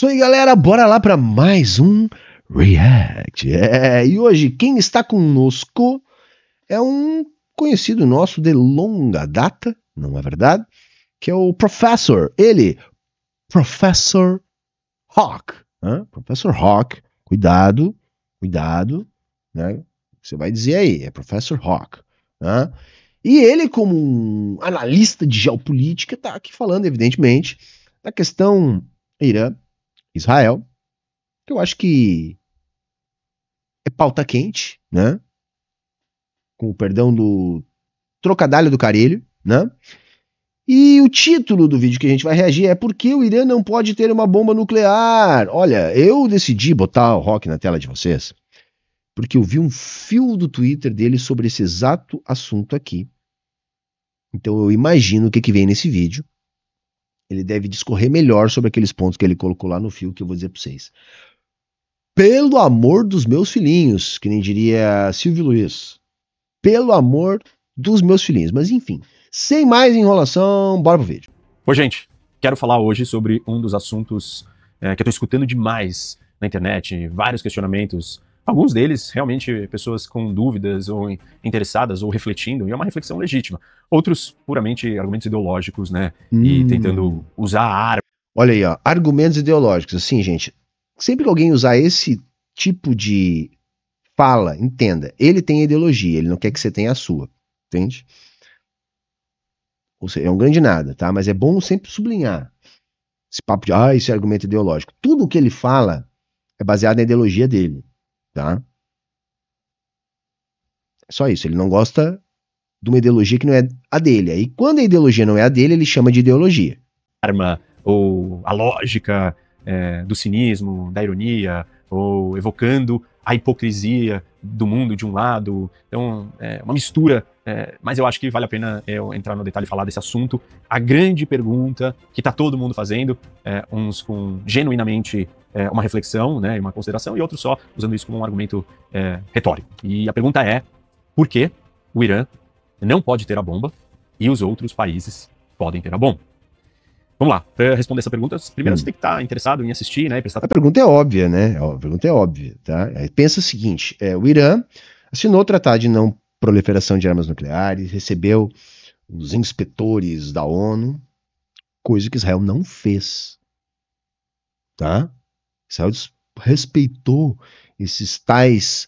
Isso aí, galera, bora lá para mais um React. E hoje quem está conosco é um conhecido nosso de longa data, não é verdade? Que é o Professor, Professor Hawk. Professor Hawk, cuidado, né? Você vai dizer aí, é Professor Hawk. E ele, como um analista de geopolítica, está aqui falando, evidentemente, da questão Irã-Israel, que eu acho que é pauta quente, né? Com o perdão do trocadilho do carilho, né? E o título do vídeo que a gente vai reagir é Por que o Irã não pode ter uma bomba nuclear? Olha, eu decidi botar o Rock na tela de vocês porque eu vi um fio do Twitter dele sobre esse exato assunto aqui. Então eu imagino o que vem nesse vídeo. Ele deve discorrer melhor sobre aqueles pontos que ele colocou lá no fio que eu vou dizer para vocês. Pelo amor dos meus filhinhos, que nem diria Silvio Luiz. Pelo amor dos meus filhinhos. Mas enfim, sem mais enrolação, bora pro vídeo. Oi, gente. Quero falar hoje sobre um dos assuntos que eu estou escutando demais na internet, vários questionamentos, alguns deles realmente pessoas com dúvidas ou interessadas ou refletindo, e é uma reflexão legítima. Outros puramente argumentos ideológicos, né, e tentando usar a arma. Olha aí, ó, argumentos ideológicos. Assim, gente, sempre que alguém usar esse tipo de fala, entenda, ele tem a ideologia, ele não quer que você tenha a sua, entende? Ou seja, é um grande nada, tá? Mas é bom sempre sublinhar esse papo de, esse argumento ideológico. Tudo o que ele fala é baseado na ideologia dele, tá? É só isso, ele não gosta de uma ideologia que não é a dele. Aí, quando a ideologia não é a dele, ele chama de ideologia. Arma, ou a lógica do cinismo, da ironia, ou evocando a hipocrisia do mundo de um lado. Então, é uma mistura, mas eu acho que vale a pena eu entrar no detalhe e falar desse assunto. A grande pergunta que está todo mundo fazendo, uns com genuinamente uma reflexão, né, e uma consideração, e outros só usando isso como um argumento retórico. E a pergunta é, por que o Irã não pode ter a bomba e os outros países podem ter a bomba? Vamos lá, para responder essa pergunta, primeiro você tem que estar interessado em assistir, né, e prestar... A pergunta é óbvia, né? A pergunta é óbvia, tá? Pensa o seguinte, o Irã assinou o Tratado de Não Proliferação de Armas Nucleares, recebeu os inspetores da ONU, coisa que Israel não fez, tá? Israel respeitou esses tais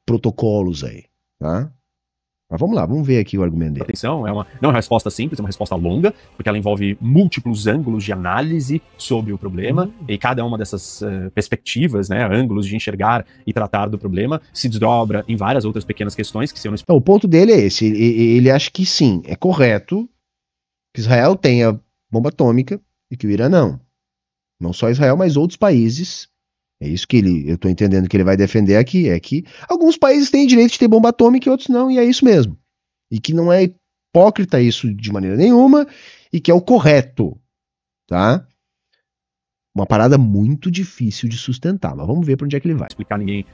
protocolos aí, tá? Mas vamos lá, vamos ver aqui o argumento dele. Atenção, não é uma resposta simples, é uma resposta longa, porque ela envolve múltiplos ângulos de análise sobre o problema, e cada uma dessas perspectivas, né, ângulos de enxergar e tratar do problema, se desdobra em várias outras pequenas questões que se eu não... Então, o ponto dele é esse, ele acha que sim, é correto que Israel tenha bomba atômica e que o Irã não. Não só Israel, mas outros países. É isso que eu estou entendendo que ele vai defender aqui, é que alguns países têm direito de ter bomba atômica e outros não, e é isso mesmo. E que não é hipócrita isso de maneira nenhuma, e que é o correto, tá? Uma parada muito difícil de sustentar, mas vamos ver para onde é que ele vai. Explicar, ninguém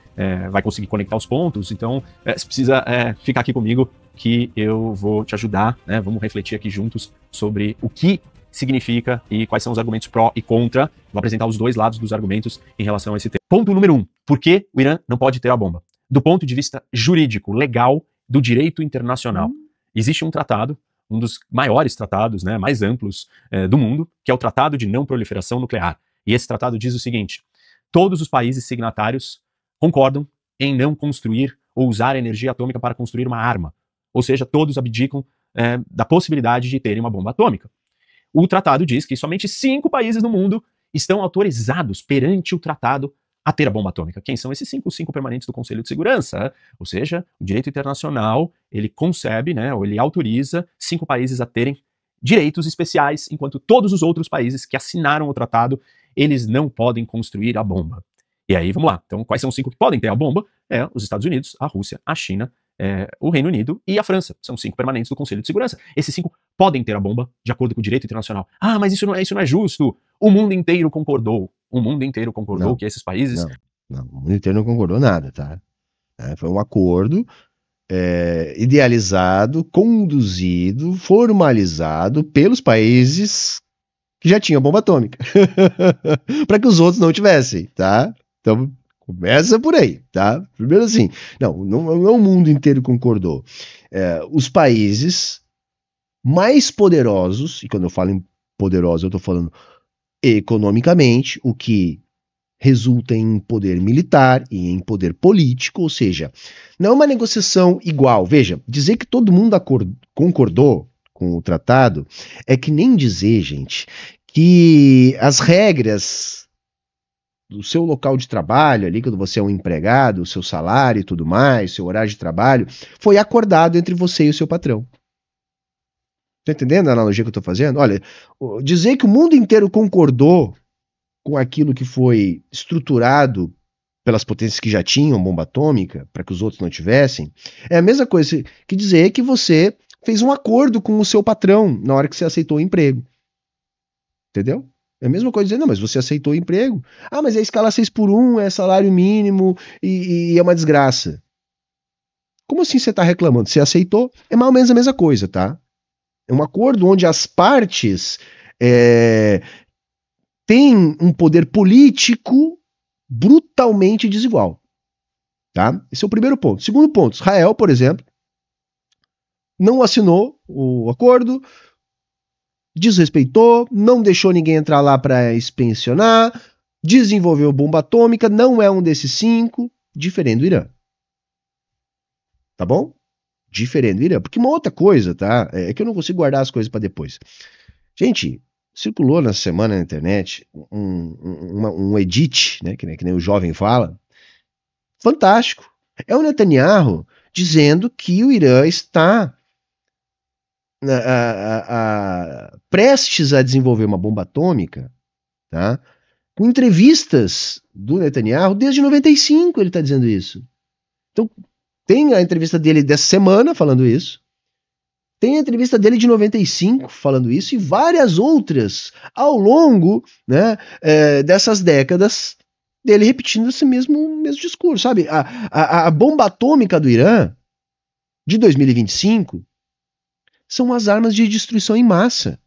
vai conseguir conectar os pontos, então você precisa ficar aqui comigo que eu vou te ajudar, né? Vamos refletir aqui juntos sobre o que significa e quais são os argumentos pró e contra. Vou apresentar os dois lados dos argumentos em relação a esse tema. Ponto número 1. Por que o Irã não pode ter a bomba? Do ponto de vista jurídico, legal, do direito internacional. Existe um tratado, um dos maiores tratados, né, mais amplos do mundo, que é o Tratado de Não Proliferação Nuclear. E esse tratado diz o seguinte: todos os países signatários concordam em não construir ou usar energia atômica para construir uma arma. Ou seja, todos abdicam da possibilidade de terem uma bomba atômica. O tratado diz que somente 5 países no mundo estão autorizados perante o tratado a ter a bomba atômica. Quem são esses 5? Os 5 permanentes do Conselho de Segurança. Ou seja, o direito internacional, ele concebe, né, ou ele autoriza 5 países a terem direitos especiais, enquanto todos os outros países que assinaram o tratado, eles não podem construir a bomba. E aí, vamos lá. Então, quais são os 5 que podem ter a bomba? Os Estados Unidos, a Rússia, a China, o Reino Unido e a França. São 5 permanentes do Conselho de Segurança. Esses 5 podem ter a bomba de acordo com o direito internacional. Mas isso não é justo. O mundo inteiro concordou. O mundo inteiro concordou que esses países... Não, o mundo inteiro não concordou nada, tá? Foi um acordo idealizado, conduzido, formalizado pelos países que já tinha bomba atômica. Para que os outros não tivessem, tá? Então, começa por aí, tá? Primeiro assim, não é o mundo inteiro concordou. Os países mais poderosos, e quando eu falo em poderosos, eu tô falando economicamente, o que resulta em poder militar e em poder político, ou seja, não é uma negociação igual. Veja, dizer que todo mundo concordou com o tratado é que nem dizer, gente, que as regras do seu local de trabalho, ali quando você é um empregado, o seu salário e tudo mais, seu horário de trabalho, foi acordado entre você e o seu patrão. Tá entendendo a analogia que eu tô fazendo? Olha, dizer que o mundo inteiro concordou com aquilo que foi estruturado pelas potências que já tinham bomba atômica, para que os outros não tivessem, é a mesma coisa que dizer que você fez um acordo com o seu patrão na hora que você aceitou o emprego. Entendeu? É a mesma coisa dizer, não, mas você aceitou o emprego. Ah, mas é escala 6x1, é salário mínimo e é uma desgraça. Como assim você está reclamando? Você aceitou? É mais ou menos a mesma coisa, tá? É um acordo onde as partes têm um poder político brutalmente desigual. Tá? Esse é o primeiro ponto. Segundo ponto, Israel, por exemplo, não assinou o acordo, desrespeitou, não deixou ninguém entrar lá para inspecionar, desenvolveu bomba atômica, não é um desses 5, diferente do Irã. Tá bom? Diferente do Irã. Porque uma outra coisa, tá? É que eu não consigo guardar as coisas para depois. Gente, circulou na semana na internet um edit, né, que nem o jovem fala, fantástico. É o Netanyahu dizendo que o Irã está prestes a desenvolver uma bomba atômica, tá? Com entrevistas do Netanyahu desde 95 ele está dizendo isso. Então, tem a entrevista dele dessa semana falando isso, tem a entrevista dele de 95 falando isso e várias outras ao longo, né, dessas décadas dele repetindo esse mesmo discurso, sabe? A bomba atômica do Irã de 2025 são as armas de destruição em massa.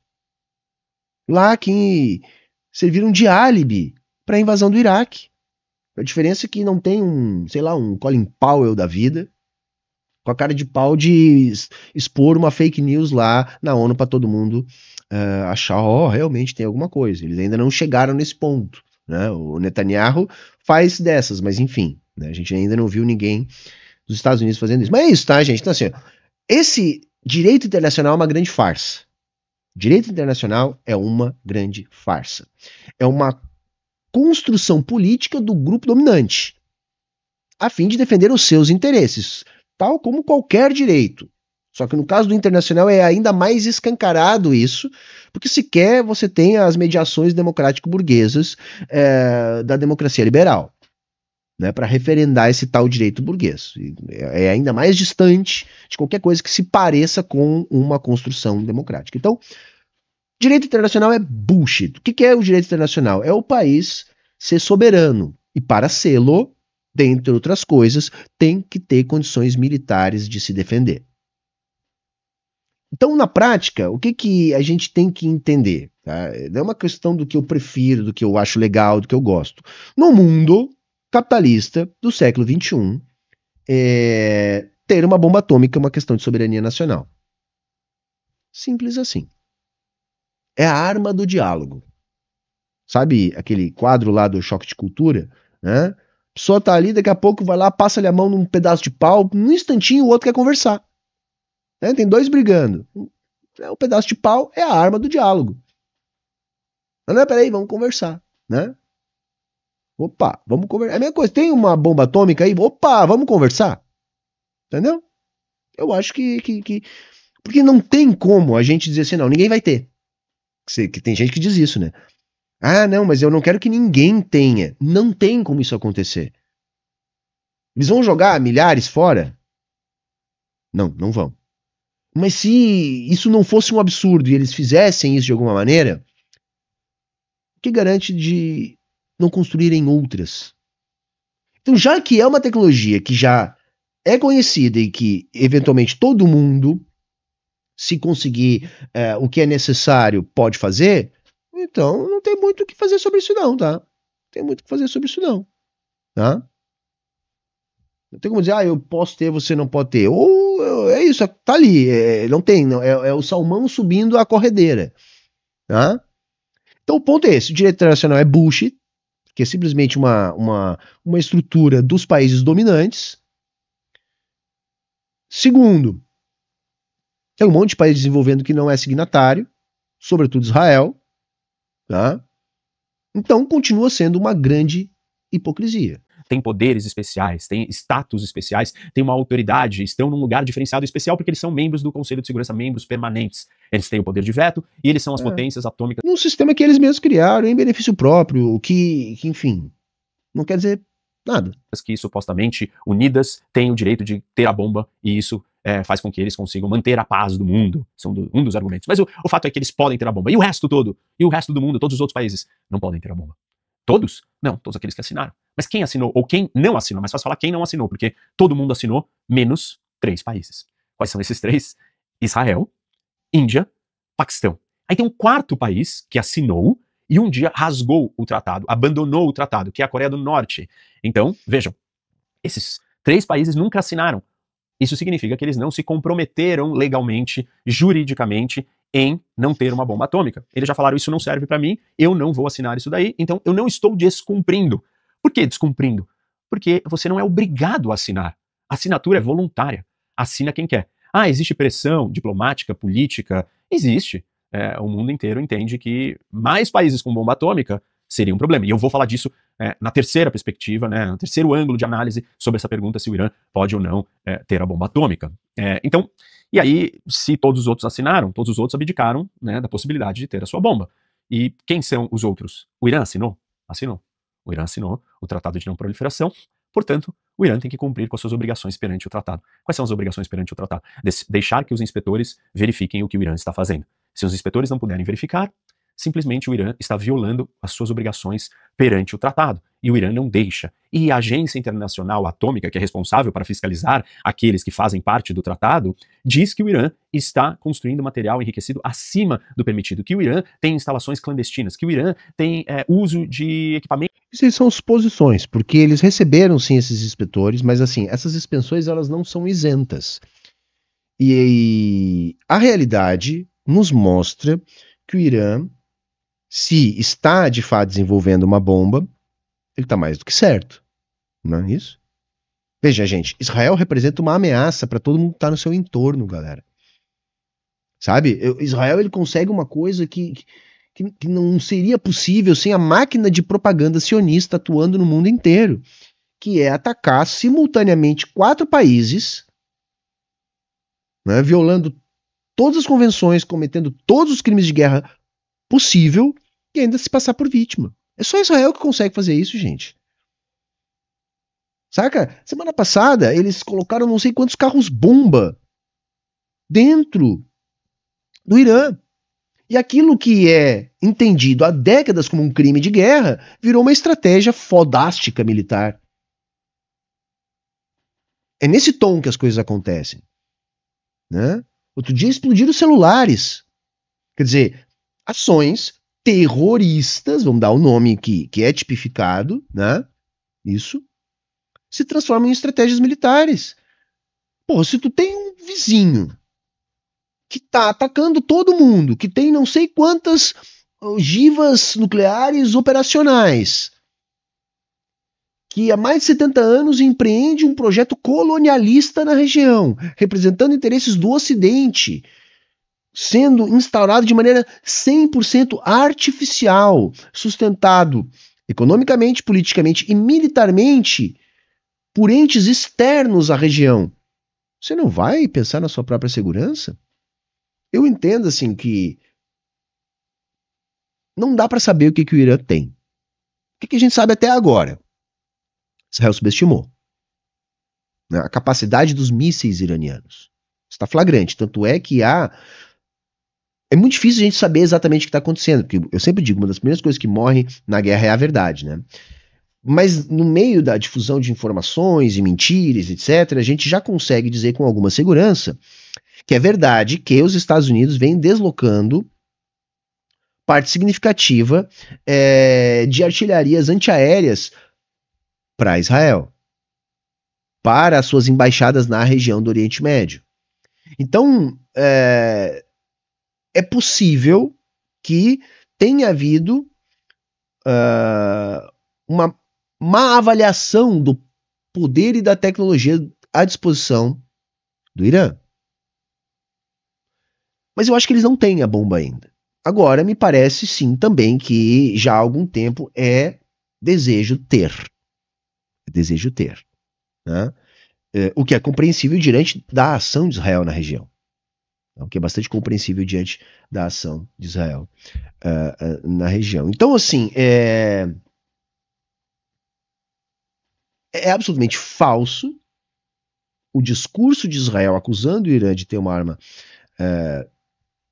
Lá que serviram de álibi para a invasão do Iraque. A diferença é que não tem um Colin Powell da vida com a cara de pau de expor uma fake news lá na ONU para todo mundo achar, realmente tem alguma coisa. Eles ainda não chegaram nesse ponto. Né? O Netanyahu faz dessas, mas enfim, né? A gente ainda não viu ninguém dos Estados Unidos fazendo isso. Mas é isso, tá, gente? Então, assim, esse direito internacional é uma grande farsa. Direito internacional é uma grande farsa. É uma construção política do grupo dominante, a fim de defender os seus interesses, tal como qualquer direito. Só que no caso do internacional é ainda mais escancarado isso, porque sequer você tem as mediações democrático-burguesas da democracia liberal, né, para referendar esse tal direito burguês. É ainda mais distante de qualquer coisa que se pareça com uma construção democrática. Então, direito internacional é bullshit. O que é o direito internacional? É o país ser soberano. E para sê-lo, dentre outras coisas, tem que ter condições militares de se defender. Então, na prática, o que a gente tem que entender? Tá? Não é uma questão do que eu prefiro, do que eu acho legal, do que eu gosto. No mundo capitalista do século XXI, ter uma bomba atômica é uma questão de soberania nacional. Simples assim. É a arma do diálogo. Sabe aquele quadro lá do Choque de Cultura? Né? A pessoa tá ali, daqui a pouco vai lá, passa-lhe a mão num pedaço de pau, num instantinho o outro quer conversar. Né? Tem dois brigando. O pedaço de pau é a arma do diálogo. Não, peraí, vamos conversar. Né? Opa, vamos conversar. É a mesma coisa, tem uma bomba atômica aí? Opa, vamos conversar. Entendeu? Eu acho que porque não tem como a gente dizer assim, não, ninguém vai ter. Que tem gente que diz isso, né? Ah, não, mas eu não quero que ninguém tenha. Não tem como isso acontecer. Eles vão jogar milhares fora? Não, não vão. Mas se isso não fosse um absurdo e eles fizessem isso de alguma maneira, o que garante de não construírem outras? Então, já que é uma tecnologia que já é conhecida e que, eventualmente, todo mundo, se conseguir o que é necessário, pode fazer, Então, não tem muito o que fazer sobre isso não, tá? Não tem muito o que fazer sobre isso não, tá? Não tem como dizer, eu posso ter, você não pode ter. Ou é isso, tá ali, não tem, não, é o salmão subindo a corredeira, tá? Então o ponto é esse, o direito internacional é bullshit, que é simplesmente uma estrutura dos países dominantes. Segundo, tem um monte de país desenvolvendo que não é signatário, sobretudo Israel, tá? Então continua sendo uma grande hipocrisia. Tem poderes especiais, tem status especiais, tem uma autoridade, estão num lugar diferenciado especial porque eles são membros do Conselho de Segurança, membros permanentes. Eles têm o poder de veto e eles são as potências atômicas. Num sistema que eles mesmos criaram em benefício próprio, que enfim, não quer dizer nada. Que supostamente unidas têm o direito de ter a bomba e isso faz com que eles consigam manter a paz do mundo. São um dos argumentos. Mas o fato é que eles podem ter a bomba. E o resto todo? E o resto do mundo, todos os outros países, não podem ter a bomba. Todos? Não, todos aqueles que assinaram. Mas quem assinou ou quem não assinou? Mas fácil falar quem não assinou, porque todo mundo assinou, menos 3 países. Quais são esses 3? Israel, Índia, Paquistão. Aí tem um quarto país que assinou e um dia rasgou o tratado, abandonou o tratado, que é a Coreia do Norte. Então, vejam, esses 3 países nunca assinaram. Isso significa que eles não se comprometeram legalmente, juridicamente, em não ter uma bomba atômica. Eles já falaram, isso não serve para mim, eu não vou assinar isso daí, então eu não estou descumprindo. Por que descumprindo? Porque você não é obrigado a assinar. A assinatura é voluntária. Assina quem quer. Existe pressão diplomática, política? Existe. O mundo inteiro entende que mais países com bomba atômica seria um problema. E eu vou falar disso na terceira perspectiva, no terceiro ângulo de análise sobre essa pergunta se o Irã pode ou não ter a bomba atômica. Então, e aí, se todos os outros assinaram, todos os outros abdicaram da possibilidade de ter a sua bomba. E quem são os outros? O Irã assinou? Assinou. O Irã assinou o Tratado de Não Proliferação, portanto, o Irã tem que cumprir com as suas obrigações perante o tratado. Quais são as obrigações perante o tratado? Deixar que os inspetores verifiquem o que o Irã está fazendo. Se os inspetores não puderem verificar, simplesmente o Irã está violando as suas obrigações perante o tratado. E o Irã não deixa. E a Agência Internacional Atômica, que é responsável para fiscalizar aqueles que fazem parte do tratado, diz que o Irã está construindo material enriquecido acima do permitido, que o Irã tem instalações clandestinas, que o Irã tem uso de equipamentos. Isso são suposições, porque eles receberam sim esses inspetores, mas assim, essas inspeções elas não são isentas. E a realidade nos mostra que o Irã, se está de fato desenvolvendo uma bomba, ele está mais do que certo, não é isso? Veja, gente, Israel representa uma ameaça para todo mundo que está no seu entorno, galera. Sabe? Israel ele consegue uma coisa que não seria possível sem a máquina de propaganda sionista atuando no mundo inteiro, que é atacar simultaneamente 4 países, violando todas as convenções, cometendo todos os crimes de guerra possível e ainda se passar por vítima. É só Israel que consegue fazer isso, gente. Saca? Semana passada, eles colocaram não sei quantos carros-bomba dentro do Irã. E aquilo que é entendido há décadas como um crime de guerra virou uma estratégia fodástica militar. É nesse tom que as coisas acontecem. Outro dia explodiram celulares. Quer dizer, ações terroristas, vamos dar o nome que é tipificado, isso, se transformam em estratégias militares. Pô, se tu tem um vizinho que tá atacando todo mundo, que tem não sei quantas ogivas nucleares operacionais, que há mais de 70 anos empreende um projeto colonialista na região, representando interesses do Ocidente, sendo instaurado de maneira 100% artificial, sustentado economicamente, politicamente e militarmente por entes externos à região. Você não vai pensar na sua própria segurança? Eu entendo assim que não dá para saber o que o Irã tem. O que a gente sabe até agora? Israel subestimou a capacidade dos mísseis iranianos. Está flagrante. Tanto é que é muito difícil a gente saber exatamente o que está acontecendo, porque eu sempre digo, uma das primeiras coisas que morre na guerra é a verdade, Mas no meio da difusão de informações e mentiras, etc., a gente já consegue dizer com alguma segurança que é verdade que os Estados Unidos vêm deslocando parte significativa de artilharias antiaéreas para Israel, para as suas embaixadas na região do Oriente Médio. Então, é possível que tenha havido uma má avaliação do poder e da tecnologia à disposição do Irã. Mas eu acho que eles não têm a bomba ainda. Agora, me parece sim também que já há algum tempo é desejo ter. Né? O que é compreensível diante da ação de Israel na região. O que é bastante compreensível diante da ação de Israel na região. Então, assim, é absolutamente falso o discurso de Israel acusando o Irã de ter uma arma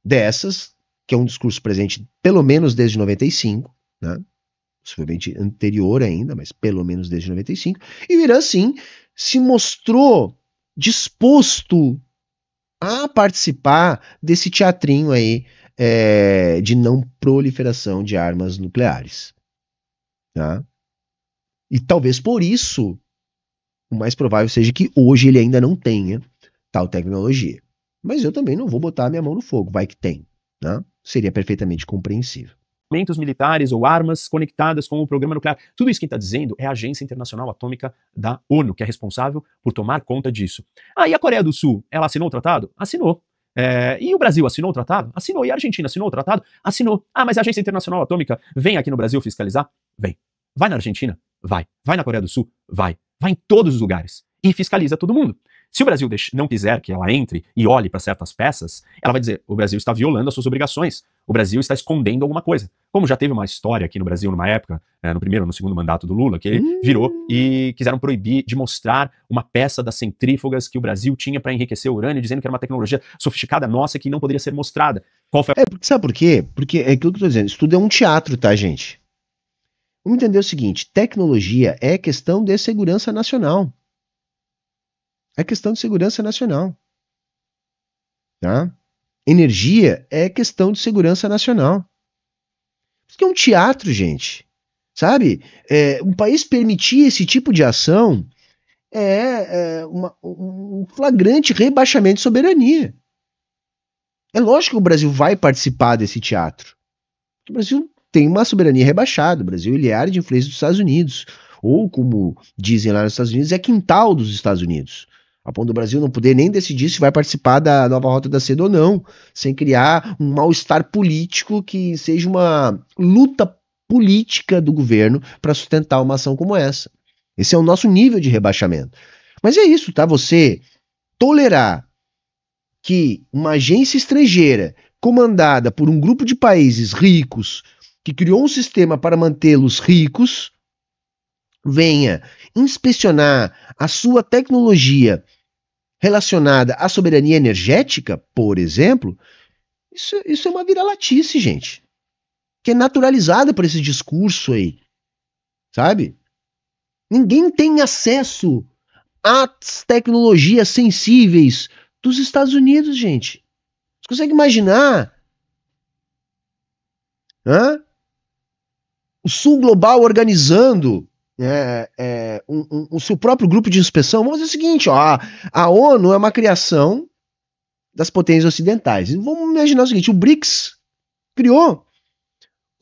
dessas, que é um discurso presente pelo menos desde 95, né? Possivelmente anterior ainda, mas pelo menos desde 95, e o Irã, sim, se mostrou disposto a participar desse teatrinho aí de não proliferação de armas nucleares. Tá? E talvez por isso o mais provável seja que hoje ele ainda não tenha tal tecnologia. Mas eu também não vou botar a minha mão no fogo, vai que tem. Né? Seria perfeitamente compreensível. Militares ou armas conectadas com o programa nuclear. Tudo isso que está dizendo é a Agência Internacional Atômica da ONU, que é responsável por tomar conta disso. E a Coreia do Sul, ela assinou o tratado? Assinou. E o Brasil assinou o tratado? Assinou. E a Argentina assinou o tratado? Assinou. Mas a Agência Internacional Atômica vem aqui no Brasil fiscalizar? Vem. Vai na Argentina? Vai. Vai na Coreia do Sul? Vai. Vai em todos os lugares. E fiscaliza todo mundo. Se o Brasil não quiser que ela entre e olhe para certas peças, ela vai dizer: o Brasil está violando as suas obrigações, o Brasil está escondendo alguma coisa. Como já teve uma história aqui no Brasil, numa época, no primeiro ou no segundo mandato do Lula, que ele virou e quiseram proibir de mostrar uma peça das centrífugas que o Brasil tinha para enriquecer o urânio, dizendo que era uma tecnologia sofisticada nossa que não poderia ser mostrada. Qual foi sabe por quê? Porque é aquilo que eu estou dizendo, isso tudo é um teatro, tá, gente? Vamos entender o seguinte: tecnologia é questão de segurança nacional. É questão de segurança nacional. Tá? Energia é questão de segurança nacional. Isso aqui é um teatro, gente. Sabe? Um país permitir esse tipo de ação é um flagrante rebaixamento de soberania. É lógico que o Brasil vai participar desse teatro. O Brasil tem uma soberania rebaixada. O Brasil ele é área de influência dos Estados Unidos. Ou, como dizem lá nos Estados Unidos, é quintal dos Estados Unidos. A ponto do Brasil não poder nem decidir se vai participar da nova Rota da Seda ou não, sem criar um mal-estar político que seja uma luta política do governo para sustentar uma ação como essa. Esse é o nosso nível de rebaixamento. Mas é isso, tá? Você tolerar que uma agência estrangeira comandada por um grupo de países ricos, que criou um sistema para mantê-los ricos, venha inspecionar a sua tecnologia relacionada à soberania energética, por exemplo, isso é uma vira-latice, gente. Que é naturalizada por esse discurso aí. Sabe? Ninguém tem acesso às tecnologias sensíveis dos Estados Unidos, gente. Você consegue imaginar? O Sul Global organizando o seu próprio grupo de inspeção. Vamos dizer o seguinte, a ONU é uma criação das potências ocidentais. Vamos imaginar o seguinte, o BRICS criou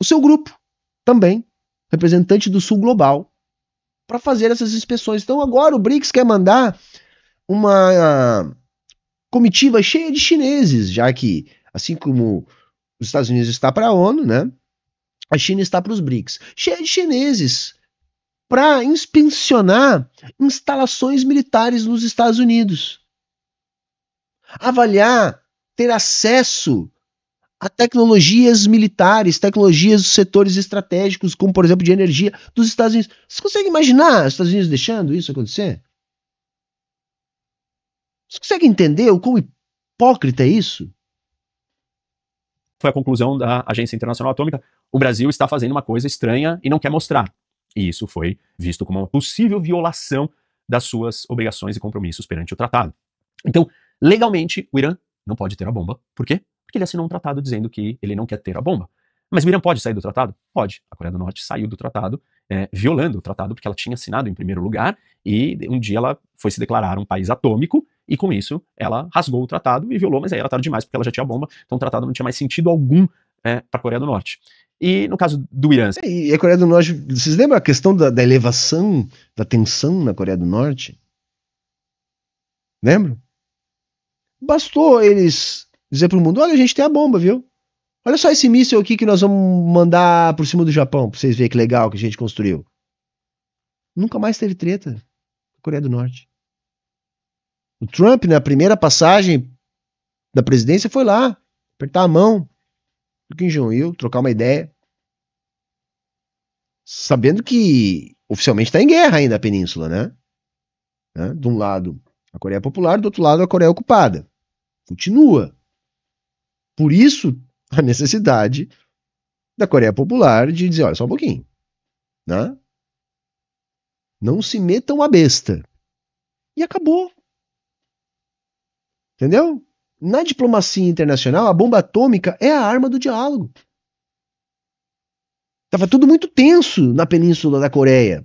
o seu grupo também, representante do Sul Global, para fazer essas inspeções. Então agora o BRICS quer mandar uma comitiva cheia de chineses, já que, assim como os Estados Unidos está para a ONU, né, a China está para os BRICS, cheia de chineses, para inspecionar instalações militares nos Estados Unidos. Avaliar, ter acesso a tecnologias militares, tecnologias dos setores estratégicos, como, por exemplo, de energia dos Estados Unidos. Você consegue imaginar os Estados Unidos deixando isso acontecer? Você consegue entender o quão hipócrita é isso? Foi a conclusão da Agência Internacional Atômica. O Brasil está fazendo uma coisa estranha e não quer mostrar. E isso foi visto como uma possível violação das suas obrigações e compromissos perante o tratado. Então, legalmente, o Irã não pode ter a bomba. Por quê? Porque ele assinou um tratado dizendo que ele não quer ter a bomba. Mas o Irã pode sair do tratado? Pode. A Coreia do Norte saiu do tratado, violando o tratado, porque ela tinha assinado em primeiro lugar, e um dia ela foi se declarar um país atômico, e com isso ela rasgou o tratado e violou, mas aí era tarde demais, porque ela já tinha bomba, então o tratado não tinha mais sentido algum para a Coreia do Norte. E no caso do Irã... E a Coreia do Norte, vocês lembram a questão da elevação da tensão na Coreia do Norte? Lembram? Bastou eles dizer pro mundo, olha, a gente tem a bomba, viu? Olha só esse míssil aqui que nós vamos mandar por cima do Japão, pra vocês verem que legal que a gente construiu. Nunca mais teve treta na Coreia do Norte. O Trump, na primeira passagem da presidência, foi lá apertar a mão do Kim Jong-il, trocar uma ideia. Sabendo que oficialmente está em guerra ainda a península, né? De um lado a Coreia Popular, do outro lado a Coreia ocupada. Continua. Por isso, a necessidade da Coreia Popular de dizer, olha, só um pouquinho. Né? Não se metam a besta. E acabou. Entendeu? Na diplomacia internacional, a bomba atômica é a arma do diálogo. Tava tudo muito tenso na península da Coreia.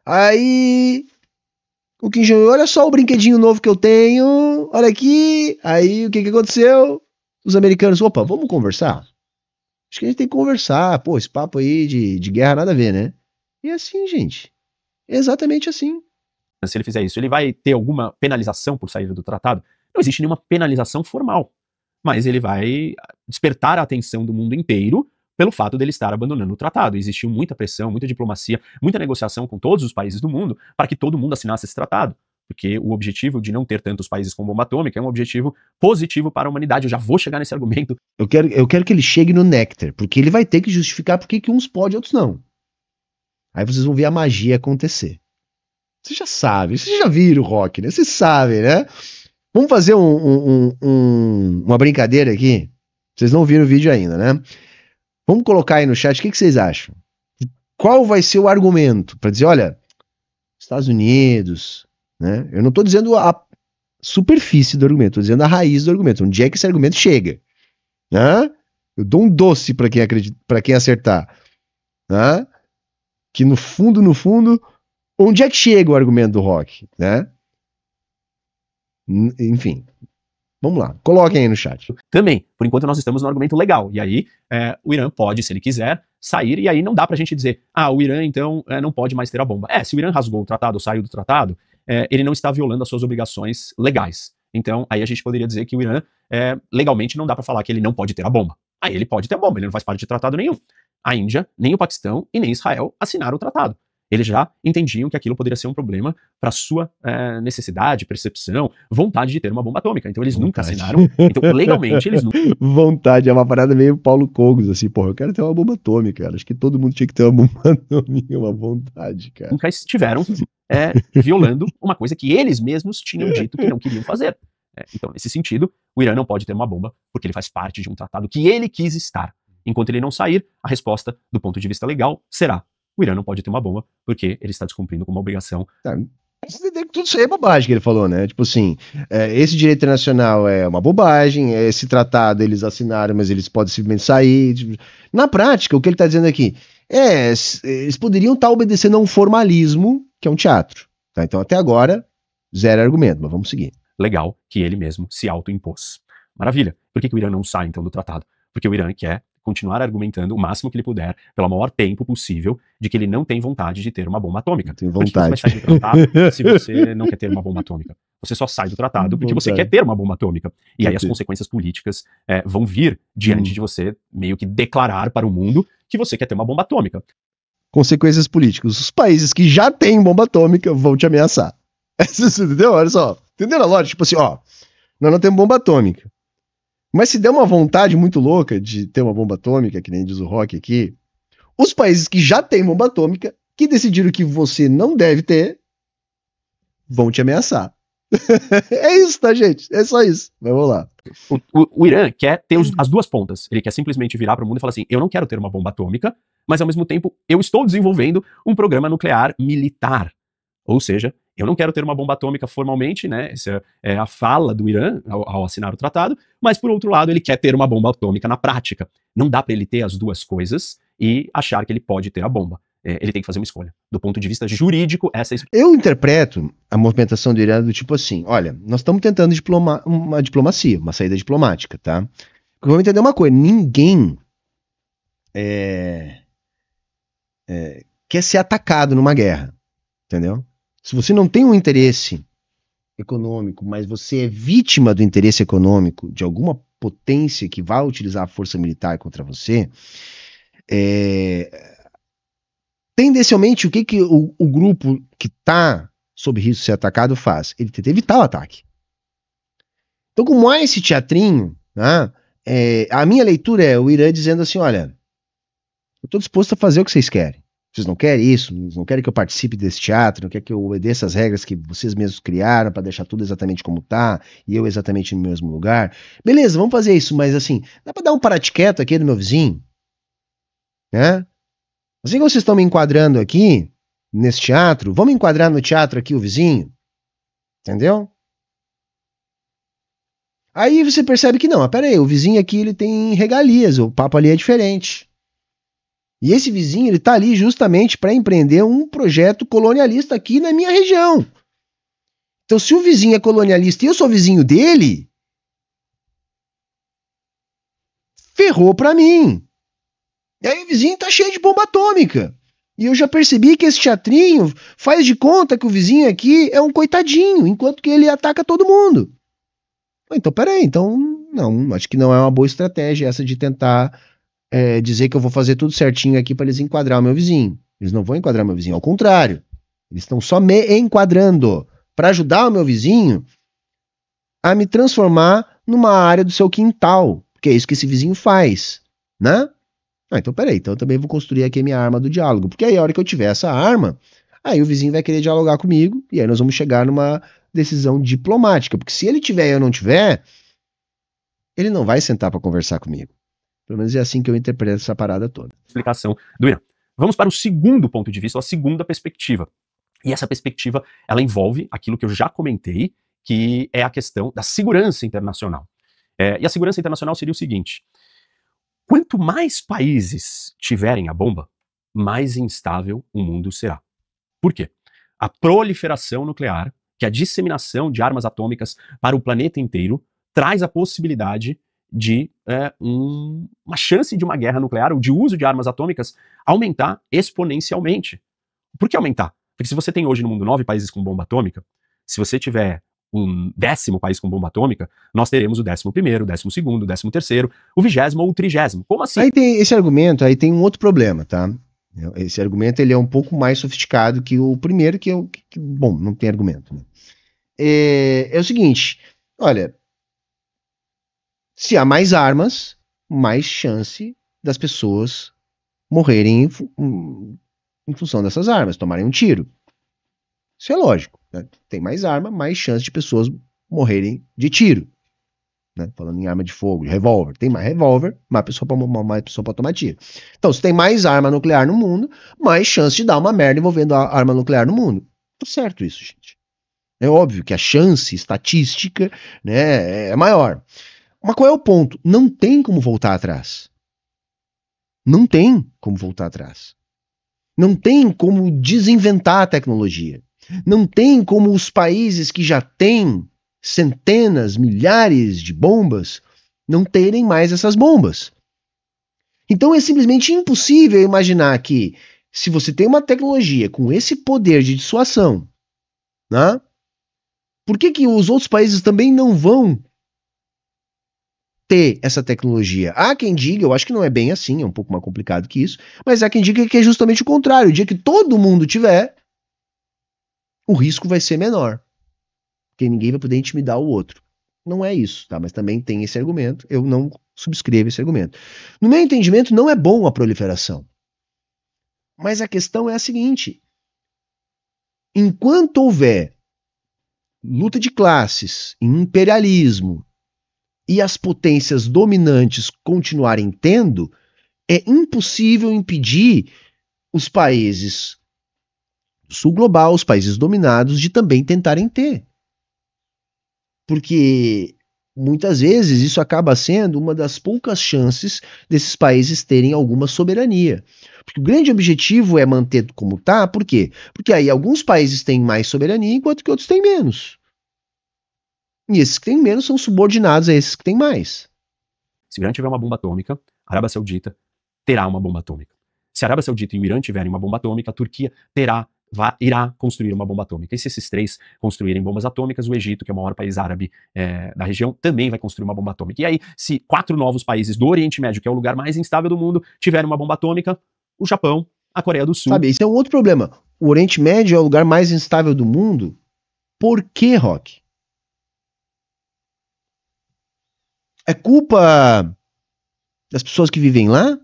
Aí o Kim Jong-un, olha só o brinquedinho novo que eu tenho, olha aqui. Aí o que aconteceu? Os americanos, opa, vamos conversar? Acho que a gente tem que conversar. Pô, esse papo aí de guerra nada a ver, né? E é assim, gente. É exatamente assim. Se ele fizer isso, ele vai ter alguma penalização por sair do tratado? Não existe nenhuma penalização formal. Mas ele vai despertar a atenção do mundo inteiro pelo fato dele estar abandonando o tratado. Existiu muita pressão, muita diplomacia, muita negociação com todos os países do mundo para que todo mundo assinasse esse tratado. Porque o objetivo de não ter tantos países com bomba atômica é um objetivo positivo para a humanidade. Eu já vou chegar nesse argumento. Eu quero que ele chegue no néctar, porque ele vai ter que justificar por que uns podem e outros não. Aí vocês vão ver a magia acontecer. Vocês já sabem, vocês já viram o rock, né? Vocês sabem, né? Vamos fazer uma brincadeira aqui. Vocês não viram o vídeo ainda, né? Vamos colocar aí no chat, o que vocês acham? Qual vai ser o argumento para dizer, olha, Estados Unidos, né? Eu não estou dizendo a superfície do argumento, estou dizendo a raiz do argumento. Onde é que esse argumento chega? Né? Eu dou um doce para quem acredita, para quem acertar. Né? Que no fundo, onde é que chega o argumento do rock? Né? Enfim, vamos lá, coloquem aí no chat. Também, por enquanto nós estamos no argumento legal, e aí o Irã pode, se ele quiser, sair, e aí não dá pra gente dizer, o Irã então não pode mais ter a bomba. Se o Irã rasgou o tratado, ou saiu do tratado, ele não está violando as suas obrigações legais. Então aí a gente poderia dizer que o Irã, legalmente não dá pra falar que ele não pode ter a bomba. Aí ele pode ter a bomba, ele não faz parte de tratado nenhum. A Índia, nem o Paquistão e nem Israel assinaram o tratado. Eles já entendiam que aquilo poderia ser um problema para sua necessidade, percepção, vontade de ter uma bomba atômica. Então eles nunca assinaram. Então legalmente eles nunca... Vontade, é uma parada meio Paulo Cogos, assim, porra, eu quero ter uma bomba atômica, cara. Acho que todo mundo tinha que ter uma bomba atômica, uma vontade, cara. Nunca estiveram violando uma coisa que eles mesmos tinham dito que não queriam fazer. Então, nesse sentido, o Irã não pode ter uma bomba porque ele faz parte de um tratado que ele quis estar. Enquanto ele não sair, a resposta, do ponto de vista legal, será: o Irã não pode ter uma bomba porque ele está descumprindo com uma obrigação. Tudo isso aí é bobagem que ele falou, né? Tipo assim, esse direito internacional é uma bobagem, esse tratado eles assinaram, mas eles podem simplesmente sair. Tipo, na prática, o que ele está dizendo aqui eles poderiam estar obedecendo a um formalismo que é um teatro. Tá? Então, até agora, zero argumento, mas vamos seguir. Legal que ele mesmo se autoimpôs. Maravilha. Por que o Irã não sai, então, do tratado? Porque o Irã quer continuar argumentando o máximo que ele puder, pelo maior tempo possível, de que ele não tem vontade de ter uma bomba atômica. Tem vontade. Porque você vai sair do tratado se você não quer ter uma bomba atômica. Você só sai do tratado porque você quer ter uma bomba atômica. E aí as consequências políticas vão vir diante de você meio que declarar para o mundo que você quer ter uma bomba atômica. Consequências políticas. Os países que já têm bomba atômica vão te ameaçar. Entendeu? Olha só. Entendeu a lógica? Tipo assim, nós não temos bomba atômica. Mas se der uma vontade muito louca de ter uma bomba atômica, que nem diz o Rock aqui, os países que já têm bomba atômica, que decidiram que você não deve ter, vão te ameaçar. É isso, tá, gente? É só isso. Mas vamos lá. O Irã quer ter as duas pontas. Ele quer simplesmente virar para o mundo e falar assim, eu não quero ter uma bomba atômica, mas ao mesmo tempo eu estou desenvolvendo um programa nuclear militar. Ou seja, Eu não quero ter uma bomba atômica formalmente, né? Essa é a fala do Irã ao assinar o tratado, mas por outro lado ele quer ter uma bomba atômica na prática. Não dá para ele ter as duas coisas e achar que ele pode ter a bomba. Ele tem que fazer uma escolha. Do ponto de vista jurídico, essa é a Eu interpreto a movimentação do Irã do tipo assim, olha, nós estamos tentando uma diplomacia, uma saída diplomática, tá? Vamos entender uma coisa, ninguém quer ser atacado numa guerra, entendeu? Se você não tem um interesse econômico, mas você é vítima do interesse econômico de alguma potência que vai utilizar a força militar contra você, tendencialmente, o que o grupo que está sob risco de ser atacado faz? Ele tenta evitar o ataque. Então, como há esse teatrinho, né, a minha leitura é o Irã dizendo assim, olha, eu estou disposto a fazer o que vocês querem. Vocês não querem isso? Não querem que eu participe desse teatro? Não querem que eu obedeça as regras que vocês mesmos criaram para deixar tudo exatamente como tá e eu exatamente no mesmo lugar? Beleza, vamos fazer isso, mas assim, dá para dar um parate-quieto aqui no meu vizinho? Né? Assim que vocês estão me enquadrando aqui, nesse teatro, vamos enquadrar no teatro aqui o vizinho? Entendeu? Aí você percebe que não, pera aí, o vizinho aqui ele tem regalias, o papo ali é diferente. E esse vizinho ele tá ali justamente para empreender um projeto colonialista aqui na minha região. Então se o vizinho é colonialista e eu sou vizinho dele, ferrou para mim. E aí o vizinho tá cheio de bomba atômica. E eu já percebi que esse teatrinho faz de conta que o vizinho aqui é um coitadinho, enquanto que ele ataca todo mundo. Então, peraí, então, não, acho que não é uma boa estratégia essa de tentar dizer que eu vou fazer tudo certinho aqui para eles enquadrar o meu vizinho. Eles não vão enquadrar o meu vizinho, ao contrário. Eles estão só me enquadrando para ajudar o meu vizinho a me transformar numa área do seu quintal, porque é isso que esse vizinho faz, né? Então peraí, então eu também vou construir aqui a minha arma do diálogo, porque aí a hora que eu tiver essa arma, aí o vizinho vai querer dialogar comigo, e aí nós vamos chegar numa decisão diplomática, porque se ele tiver e eu não tiver, ele não vai sentar para conversar comigo. Pelo menos é assim que eu interpreto essa parada toda. Explicação do Irã. Vamos para o segundo ponto de vista, a segunda perspectiva. E essa perspectiva, ela envolve aquilo que eu já comentei, que é a questão da segurança internacional. E a segurança internacional seria o seguinte: quanto mais países tiverem a bomba, mais instável o mundo será. Por quê? A proliferação nuclear, que é a disseminação de armas atômicas para o planeta inteiro, traz a possibilidade de uma chance de uma guerra nuclear, ou de uso de armas atômicas, aumentar exponencialmente. Por que aumentar? Porque se você tem hoje no mundo 9 países com bomba atômica, se você tiver um 10º país com bomba atômica, nós teremos o 11º, o 12º, o 13º, o 20º ou o 30º. Como assim? Aí tem esse argumento, aí tem um outro problema, tá? Esse argumento ele é um pouco mais sofisticado que o primeiro, bom, não tem argumento. Né? É o seguinte, olha, se há mais armas, mais chance das pessoas morrerem em função dessas armas, tomarem um tiro. Isso é lógico. Né? Tem mais arma, mais chance de pessoas morrerem de tiro. Né? Falando em arma de fogo, de revólver. Tem mais revólver, mais pessoa para tomar tiro. Então, se tem mais arma nuclear no mundo, mais chance de dar uma merda envolvendo a arma nuclear no mundo. Tá certo isso, gente. É óbvio que a chance estatística, né, é maior. Mas qual é o ponto? Não tem como voltar atrás. Não tem como voltar atrás. Não tem como desinventar a tecnologia. Não tem como os países que já têm centenas, milhares de bombas não terem mais essas bombas. Então é simplesmente impossível imaginar que, se você tem uma tecnologia com esse poder de dissuasão, né, por que os outros países também não vão ter essa tecnologia? Há quem diga, eu acho que não é bem assim, é um pouco mais complicado que isso, mas há quem diga que é justamente o contrário. O dia que todo mundo tiver, o risco vai ser menor, porque ninguém vai poder intimidar o outro. Não é isso, tá? Mas também tem esse argumento, eu não subscrevo esse argumento. No meu entendimento, não é bom a proliferação. Mas a questão é a seguinte: enquanto houver luta de classes, imperialismo, e as potências dominantes continuarem tendo, é impossível impedir os países do sul global, os países dominados, de também tentarem ter. Porque muitas vezes isso acaba sendo uma das poucas chances desses países terem alguma soberania. Porque o grande objetivo é manter como está, por quê? Porque aí alguns países têm mais soberania, enquanto que outros têm menos. E esses que têm menos são subordinados a esses que têm mais. Se o Irã tiver uma bomba atômica, a Arábia Saudita terá uma bomba atômica. Se a Arábia Saudita e o Irã tiverem uma bomba atômica, a Turquia irá construir uma bomba atômica. E se esses três construírem bombas atômicas, o Egito, que é o maior país árabe da região, também vai construir uma bomba atômica. E aí, se 4 novos países do Oriente Médio, que é o lugar mais instável do mundo, tiverem uma bomba atômica, o Japão, a Coreia do Sul... Sabe, esse é um outro problema. O Oriente Médio é o lugar mais instável do mundo. Por quê, Rock? É culpa das pessoas que vivem lá?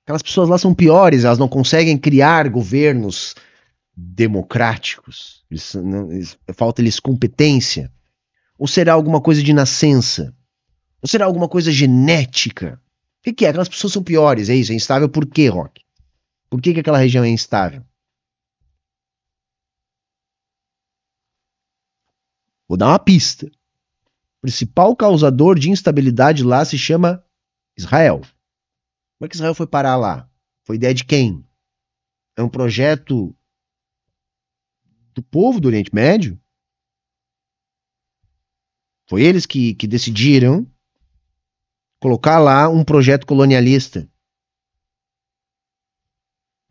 Aquelas pessoas lá são piores, elas não conseguem criar governos democráticos. Falta-lhes competência. Ou será alguma coisa de nascença? Ou será alguma coisa genética? O que é? Aquelas pessoas são piores, é isso? É instável por quê, Rock? Por que aquela região é instável? Vou dar uma pista. O principal causador de instabilidade lá se chama Israel. Como é que Israel foi parar lá? Foi ideia de quem? É um projeto do povo do Oriente Médio? Foi eles que decidiram colocar lá um projeto colonialista.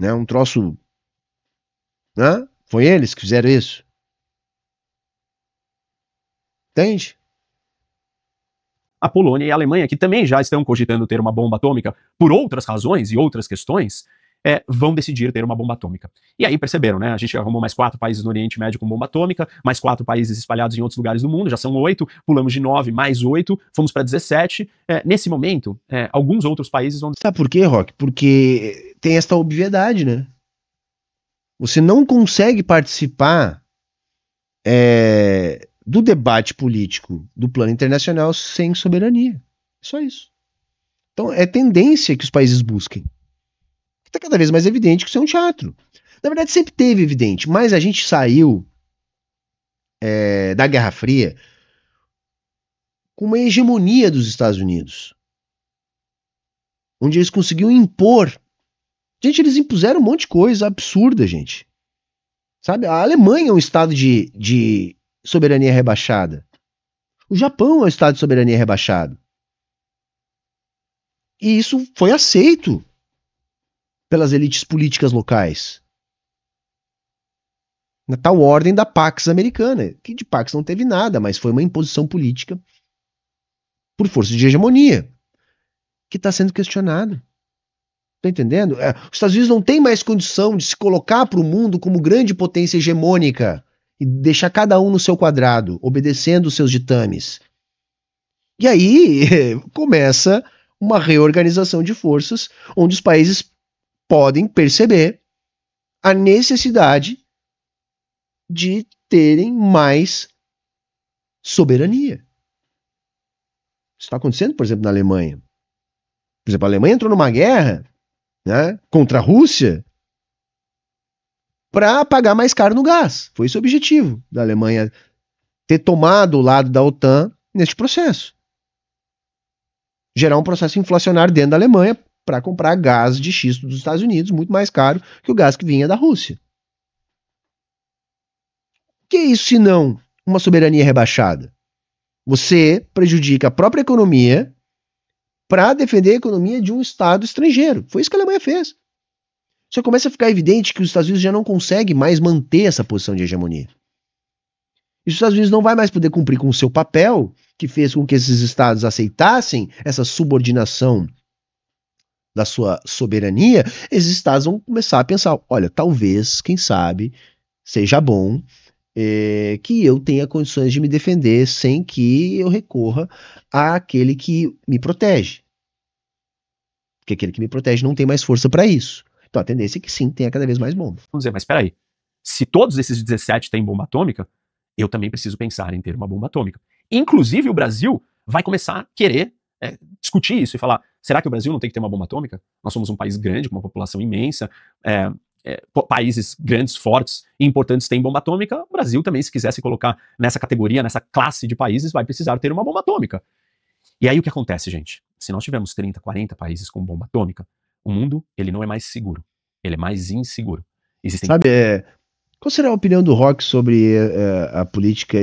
Né? Um troço... Né? Foi eles que fizeram isso. Entende? A Polônia e a Alemanha, que também já estão cogitando ter uma bomba atômica por outras razões e outras questões, vão decidir ter uma bomba atômica. E aí perceberam, né? A gente arrumou mais 4 países no Oriente Médio com bomba atômica, mais 4 países espalhados em outros lugares do mundo, já são 8, pulamos de 9, mais 8, fomos para 17. Nesse momento, alguns outros países vão... Sabe por quê, Rock? Porque tem esta obviedade, né? Você não consegue participar do debate político do plano internacional sem soberania. Só isso. Então é tendência que os países busquem. Está cada vez mais evidente que isso é um teatro. Na verdade, sempre teve evidente, mas a gente saiu da Guerra Fria com uma hegemonia dos Estados Unidos, onde eles conseguiam impor. Gente, eles impuseram um monte de coisa absurda, gente. Sabe? A Alemanha é um estado de soberania rebaixada. O Japão é um estado de soberania rebaixado. E isso foi aceito pelas elites políticas locais. Na tal ordem da Pax Americana, que de Pax não teve nada, mas foi uma imposição política por força de hegemonia, que está sendo questionado. Tá entendendo? Os Estados Unidos não tem mais condição de se colocar para o mundo como grande potência hegemônica e deixar cada um no seu quadrado, obedecendo os seus ditames. E aí começa uma reorganização de forças, onde os países podem perceber a necessidade de terem mais soberania. Isso está acontecendo, por exemplo, na Alemanha. Por exemplo, a Alemanha entrou numa guerra, né, contra a Rússia para pagar mais caro no gás. Foi esse o objetivo da Alemanha ter tomado o lado da OTAN neste processo. Gerar um processo inflacionário dentro da Alemanha para comprar gás de xisto dos Estados Unidos, muito mais caro que o gás que vinha da Rússia. O que é isso se não uma soberania rebaixada? Você prejudica a própria economia para defender a economia de um Estado estrangeiro. Foi isso que a Alemanha fez. Só começa a ficar evidente que os Estados Unidos já não conseguem mais manter essa posição de hegemonia. E os Estados Unidos não vai mais poder cumprir com o seu papel, que fez com que esses estados aceitassem essa subordinação da sua soberania. Esses estados vão começar a pensar, olha, talvez, quem sabe, seja bom que eu tenha condições de me defender sem que eu recorra àquele que me protege. Porque aquele que me protege não tem mais força para isso. Então a tendência é que sim, tenha cada vez mais bomba. Vamos dizer, mas espera aí. Se todos esses 17 têm bomba atômica, eu também preciso pensar em ter uma bomba atômica. Inclusive o Brasil vai começar a querer discutir isso e falar, será que o Brasil não tem que ter uma bomba atômica? Nós somos um país grande, com uma população imensa, países grandes, fortes e importantes têm bomba atômica, o Brasil também, se quiser se colocar nessa categoria, nessa classe de países, vai precisar ter uma bomba atômica. E aí o que acontece, gente? Se nós tivermos 30, 40 países com bomba atômica, o mundo, ele não é mais seguro, ele é mais inseguro. Existem... Sabe, qual será a opinião do Rock sobre a política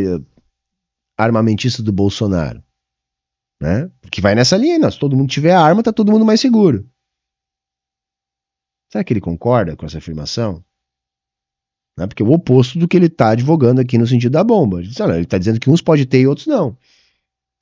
armamentista do Bolsonaro? Né? Porque vai nessa linha, né? Se todo mundo tiver arma, tá todo mundo mais seguro. Será que ele concorda com essa afirmação? Né? Porque é o oposto do que ele está advogando aqui no sentido da bomba. Ele está dizendo que uns pode ter e outros não.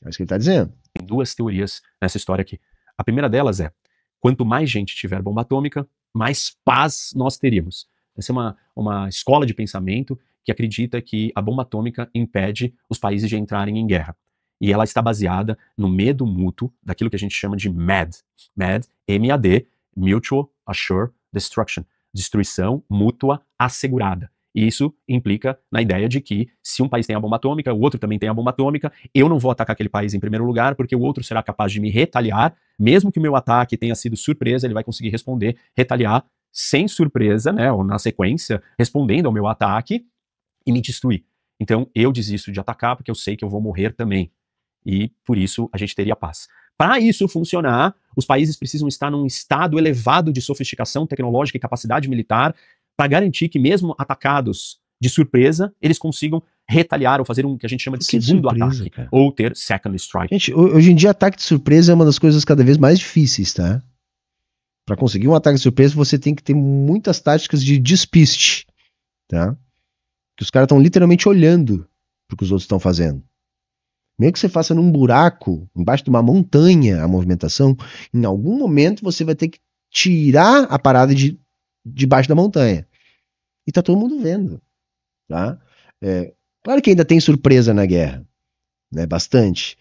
É isso que ele está dizendo. Tem duas teorias nessa história aqui. A primeira delas é, quanto mais gente tiver bomba atômica, mais paz nós teríamos. Essa é uma escola de pensamento que acredita que a bomba atômica impede os países de entrarem em guerra. E ela está baseada no medo mútuo daquilo que a gente chama de MAD. MAD, M-A-D, Mutual Assured Destruction. Destruição mútua assegurada. E isso implica na ideia de que se um país tem a bomba atômica, o outro também tem a bomba atômica, eu não vou atacar aquele país em primeiro lugar, porque o outro será capaz de me retaliar, mesmo que o meu ataque tenha sido surpresa, ele vai conseguir responder, retaliar sem surpresa, né, ou na sequência, respondendo ao meu ataque e me destruir. Então eu desisto de atacar porque eu sei que eu vou morrer também. E por isso a gente teria paz. Para isso funcionar, os países precisam estar num estado elevado de sofisticação tecnológica e capacidade militar para garantir que mesmo atacados de surpresa, eles consigam retaliar ou fazer um que a gente chama de segundo ataque, cara? Ou ter second strike. Gente, hoje em dia ataque de surpresa é uma das coisas cada vez mais difíceis, tá? Para conseguir um ataque de surpresa, você tem que ter muitas táticas de despiste, tá? Que os caras estão literalmente olhando pro que os outros estão fazendo. Mesmo que você faça num buraco, embaixo de uma montanha, a movimentação, em algum momento você vai ter que tirar a parada debaixo da montanha. E tá todo mundo vendo, tá? Claro que ainda tem surpresa na guerra, né? Bastante.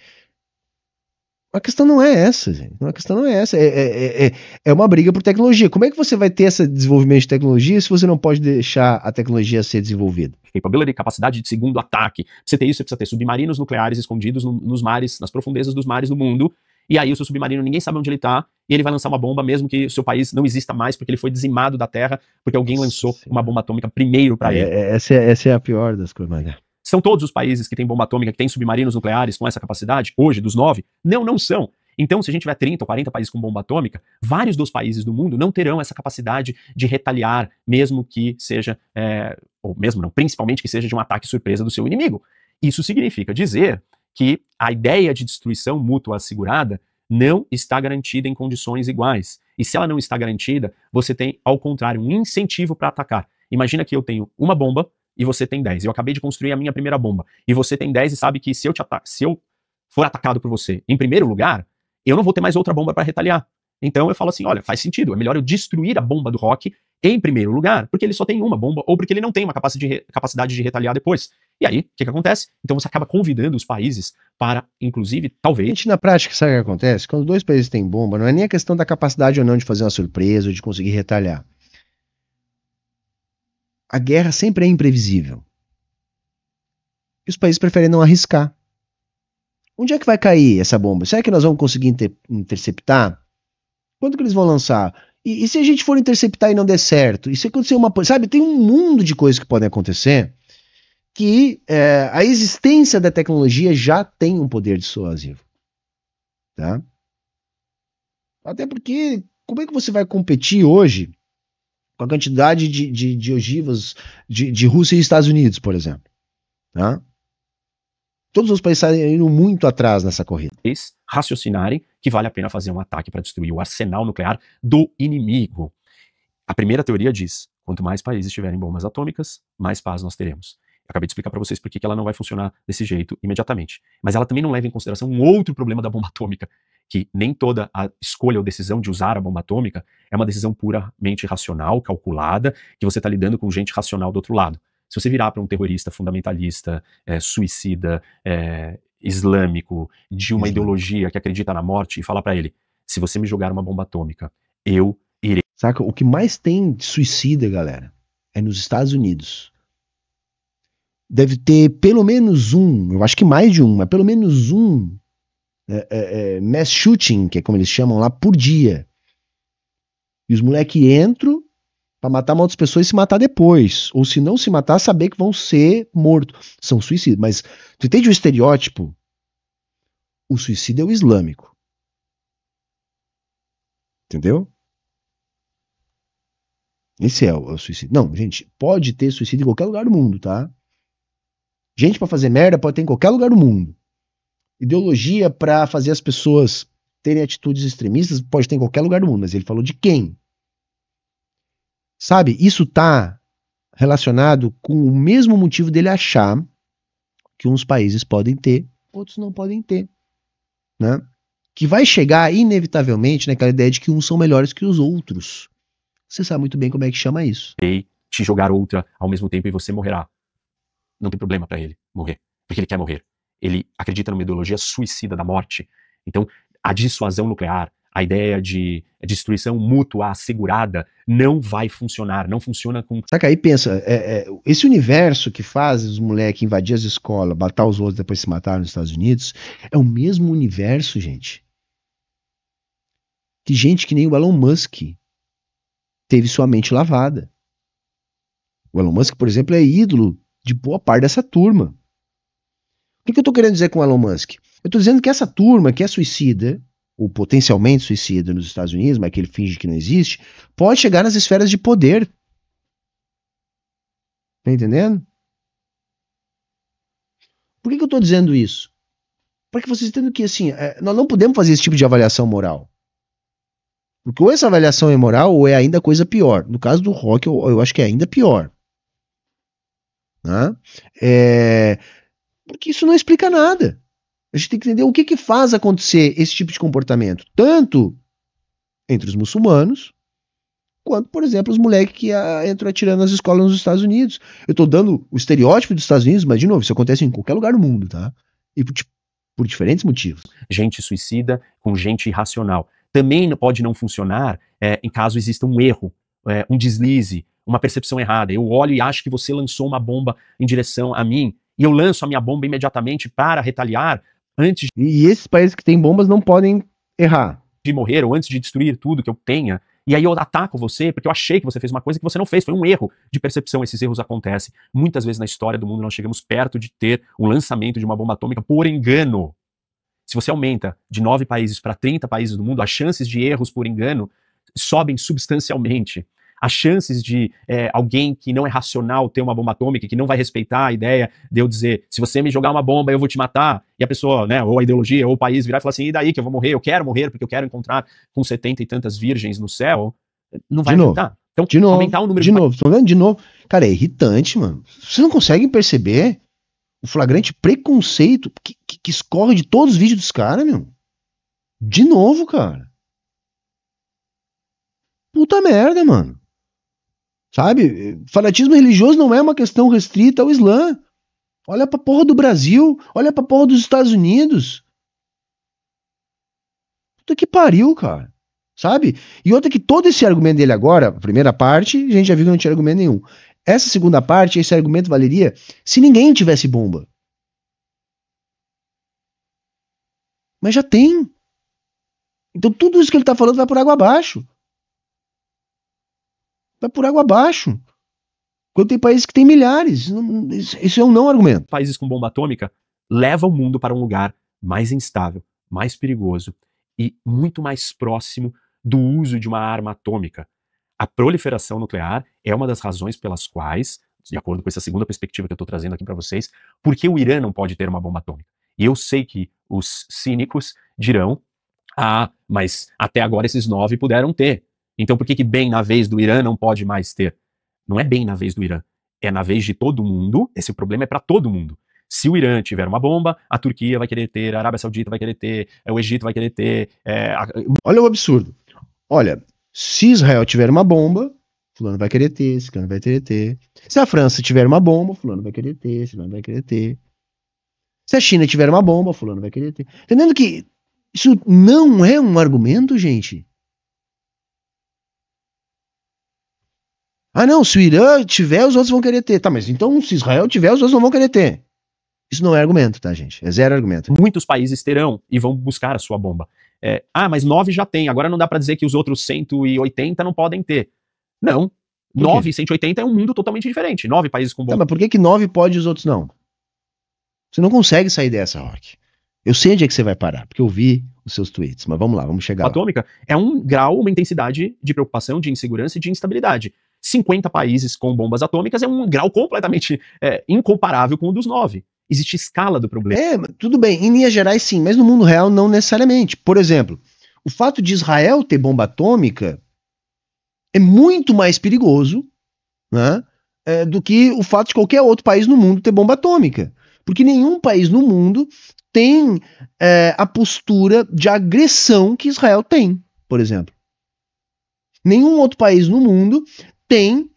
A questão não é essa, gente. A questão não é essa. É uma briga por tecnologia. Como é que você vai ter esse desenvolvimento de tecnologia se você não pode deixar a tecnologia ser desenvolvida? Capability, capacidade de segundo ataque. Pra você ter isso, você precisa ter submarinos nucleares escondidos nos mares, nas profundezas dos mares do mundo. E aí o seu submarino, ninguém sabe onde ele tá, e ele vai lançar uma bomba mesmo que o seu país não exista mais, porque ele foi dizimado da terra, porque alguém lançou uma bomba atômica primeiro para ele. Essa é a pior das coisas, né? São todos os países que têm bomba atômica, que têm submarinos nucleares com essa capacidade, hoje, dos 9? Não são. Então, se a gente tiver 30 ou 40 países com bomba atômica, vários dos países do mundo não terão essa capacidade de retaliar, mesmo que seja, ou mesmo não, principalmente que seja de um ataque surpresa do seu inimigo. Isso significa dizer que a ideia de destruição mútua assegurada não está garantida em condições iguais. E se ela não está garantida, você tem, ao contrário, um incentivo para atacar. Imagina que eu tenho uma bomba e você tem 10. Eu acabei de construir a minha primeira bomba. E você tem 10 e sabe que se eu for atacado por você em primeiro lugar, eu não vou ter mais outra bomba para retaliar. Então eu falo assim, olha, faz sentido, é melhor eu destruir a bomba do Rock em primeiro lugar, porque ele só tem uma bomba, ou porque ele não tem uma capacidade de retaliar depois. E aí, o que acontece? Então você acaba convidando os países para, inclusive, talvez... Gente, na prática, sabe o que acontece? Quando dois países têm bomba, não é nem a questão da capacidade ou não de fazer uma surpresa, ou de conseguir retaliar. A guerra sempre é imprevisível. E os países preferem não arriscar. Onde é que vai cair essa bomba? Será que nós vamos conseguir interceptar? Quando que eles vão lançar? E se a gente for interceptar e não der certo? E se acontecer uma... Sabe, tem um mundo de coisas que podem acontecer que a existência da tecnologia já tem um poder dissuasivo. Tá? Até porque, como é que você vai competir hoje com a quantidade de ogivas de Rússia e Estados Unidos, por exemplo? Tá? Todos os países estão indo muito atrás nessa corrida. Eles raciocinarem que vale a pena fazer um ataque para destruir o arsenal nuclear do inimigo. A primeira teoria diz, quanto mais países tiverem bombas atômicas, mais paz nós teremos. Eu acabei de explicar para vocês por que ela não vai funcionar desse jeito imediatamente. Mas ela também não leva em consideração um outro problema da bomba atômica, que nem toda a escolha ou decisão de usar a bomba atômica é uma decisão puramente racional, calculada, que você está lidando com gente racional do outro lado. Se você virar para um terrorista fundamentalista, suicida, islâmico, de uma ideologia que acredita na morte, e falar para ele, se você me jogar uma bomba atômica, eu irei... Saca? O que mais tem de suicida, galera, é nos Estados Unidos. Deve ter pelo menos um, eu acho que mais de um, mas pelo menos um mass shooting, que é como eles chamam lá, por dia. E os moleques entram, Pra matar uma outra pessoa e se matar depois. Ou se não se matar, saber que vão ser mortos. São suicidas. Mas tu entende o estereótipo? O suicídio é o islâmico. Entendeu? Esse é o suicídio. Não, gente, pode ter suicídio em qualquer lugar do mundo, tá? Gente pra fazer merda pode ter em qualquer lugar do mundo. Ideologia pra fazer as pessoas terem atitudes extremistas pode ter em qualquer lugar do mundo. Mas ele falou de quem? Sabe, isso tá relacionado com o mesmo motivo dele achar que uns países podem ter, outros não podem ter, né? Que vai chegar inevitavelmente naquela ideia de que uns são melhores que os outros. Você sabe muito bem como é que chama isso. E te jogar outra ao mesmo tempo e você morrerá. Não tem problema pra ele morrer, porque ele quer morrer. Ele acredita numa ideologia suicida da morte. Então, a dissuasão nuclear, a ideia de destruição mútua assegurada não vai funcionar, não funciona com... Saca, aí pensa, esse universo que faz os moleques invadir as escolas, matar os outros, depois se matar nos Estados Unidos, é o mesmo universo, gente. Que gente que nem o Elon Musk teve sua mente lavada. O Elon Musk, por exemplo, é ídolo de boa parte dessa turma. O que eu tô querendo dizer com o Elon Musk? Eu tô dizendo que essa turma que é suicida, ou potencialmente suicida nos Estados Unidos, mas que ele finge que não existe, pode chegar nas esferas de poder. Tá entendendo? Por que eu tô dizendo isso? Para que vocês entendam que, assim, nós não podemos fazer esse tipo de avaliação moral. Porque ou essa avaliação é moral, ou é ainda coisa pior. No caso do rock, eu acho que é ainda pior. Né? Porque isso não explica nada. A gente tem que entender o que faz acontecer esse tipo de comportamento, tanto entre os muçulmanos, quanto, por exemplo, os moleques que entram atirando nas escolas nos Estados Unidos. Eu tô dando o estereótipo dos Estados Unidos, mas, de novo, isso acontece em qualquer lugar do mundo, tá? E por diferentes motivos. Gente suicida com gente irracional. Também pode não funcionar em caso exista um erro, um deslize, uma percepção errada. Eu olho e acho que você lançou uma bomba em direção a mim, e eu lanço a minha bomba imediatamente para retaliar antes E esses países que têm bombas não podem errar. de morrer ou antes de destruir tudo que eu tenha. E aí eu ataco você porque eu achei que você fez uma coisa que você não fez. Foi um erro de percepção. Esses erros acontecem. Muitas vezes na história do mundo nós chegamos perto de ter um lançamento de uma bomba atômica por engano. Se você aumenta de 9 países para 30 países do mundo, as chances de erros por engano sobem substancialmente. As chances de alguém que não é racional ter uma bomba atômica, que não vai respeitar a ideia de eu dizer, se você me jogar uma bomba, eu vou te matar, e a pessoa, né, ou a ideologia, ou o país virar e falar assim, e daí que eu vou morrer? Eu quero morrer porque eu quero encontrar com 70 e tantas virgens no céu, não vai adiantar. Então, aumentar o número de novo, estão vendo? De novo. Cara, é irritante, mano. Vocês não conseguem perceber o flagrante preconceito que escorre de todos os vídeos dos caras, meu? De novo, cara. Puta merda, mano. Sabe? Fanatismo religioso não é uma questão restrita ao Islã. Olha pra porra do Brasil. Olha pra porra dos Estados Unidos. Puta que pariu, cara. Sabe? E outra que todo esse argumento dele agora, a primeira parte, a gente já viu que não tinha argumento nenhum. Essa segunda parte, esse argumento valeria se ninguém tivesse bomba. Mas já tem. Então tudo isso que ele tá falando vai por água abaixo. Vai por água abaixo. Quando tem países que tem milhares. Isso é um não argumento. Países com bomba atômica levam o mundo para um lugar mais instável, mais perigoso e muito mais próximo do uso de uma arma atômica. A proliferação nuclear é uma das razões pelas quais, de acordo com essa segunda perspectiva que eu estou trazendo aqui para vocês, por que o Irã não pode ter uma bomba atômica? E eu sei que os cínicos dirão, mas até agora esses 9 puderam ter. Então por que bem na vez do Irã não pode mais ter? Não é bem na vez do Irã, é na vez de todo mundo. Esse problema é para todo mundo. Se o Irã tiver uma bomba, a Turquia vai querer ter, a Arábia Saudita vai querer ter, o Egito vai querer ter. Olha o absurdo. Olha, se Israel tiver uma bomba, fulano vai querer ter, ciclano vai querer ter. Se a França tiver uma bomba, fulano vai querer ter, ciclano vai querer ter. Se a China tiver uma bomba, fulano vai querer ter. Entendendo que isso não é um argumento, gente? Ah, não, se o Irã tiver, os outros vão querer ter. Tá, mas então se Israel tiver, os outros não vão querer ter. Isso não é argumento, tá, gente? É zero argumento. Muitos países terão e vão buscar a sua bomba. Mas 9 já tem, agora não dá para dizer que os outros 180 não podem ter. Não, Por quê? 9 e 180 é um mundo totalmente diferente. 9 países com Tá, bomba mas por que que 9 pode e os outros não? Você não consegue sair dessa, Rock. Eu sei onde é que você vai parar, porque eu vi os seus tweets, mas vamos lá, vamos chegar lá. atômica, é um grau, uma intensidade de preocupação, de insegurança e de instabilidade. 50 países com bombas atômicas é um grau completamente incomparável com o dos 9. Existe escala do problema. Tudo bem, em linhas gerais sim, mas no mundo real não necessariamente. Por exemplo, o fato de Israel ter bomba atômica é muito mais perigoso, né, do que o fato de qualquer outro país no mundo ter bomba atômica. Porque nenhum país no mundo tem a postura de agressão que Israel tem, por exemplo. Nenhum outro país no mundo tem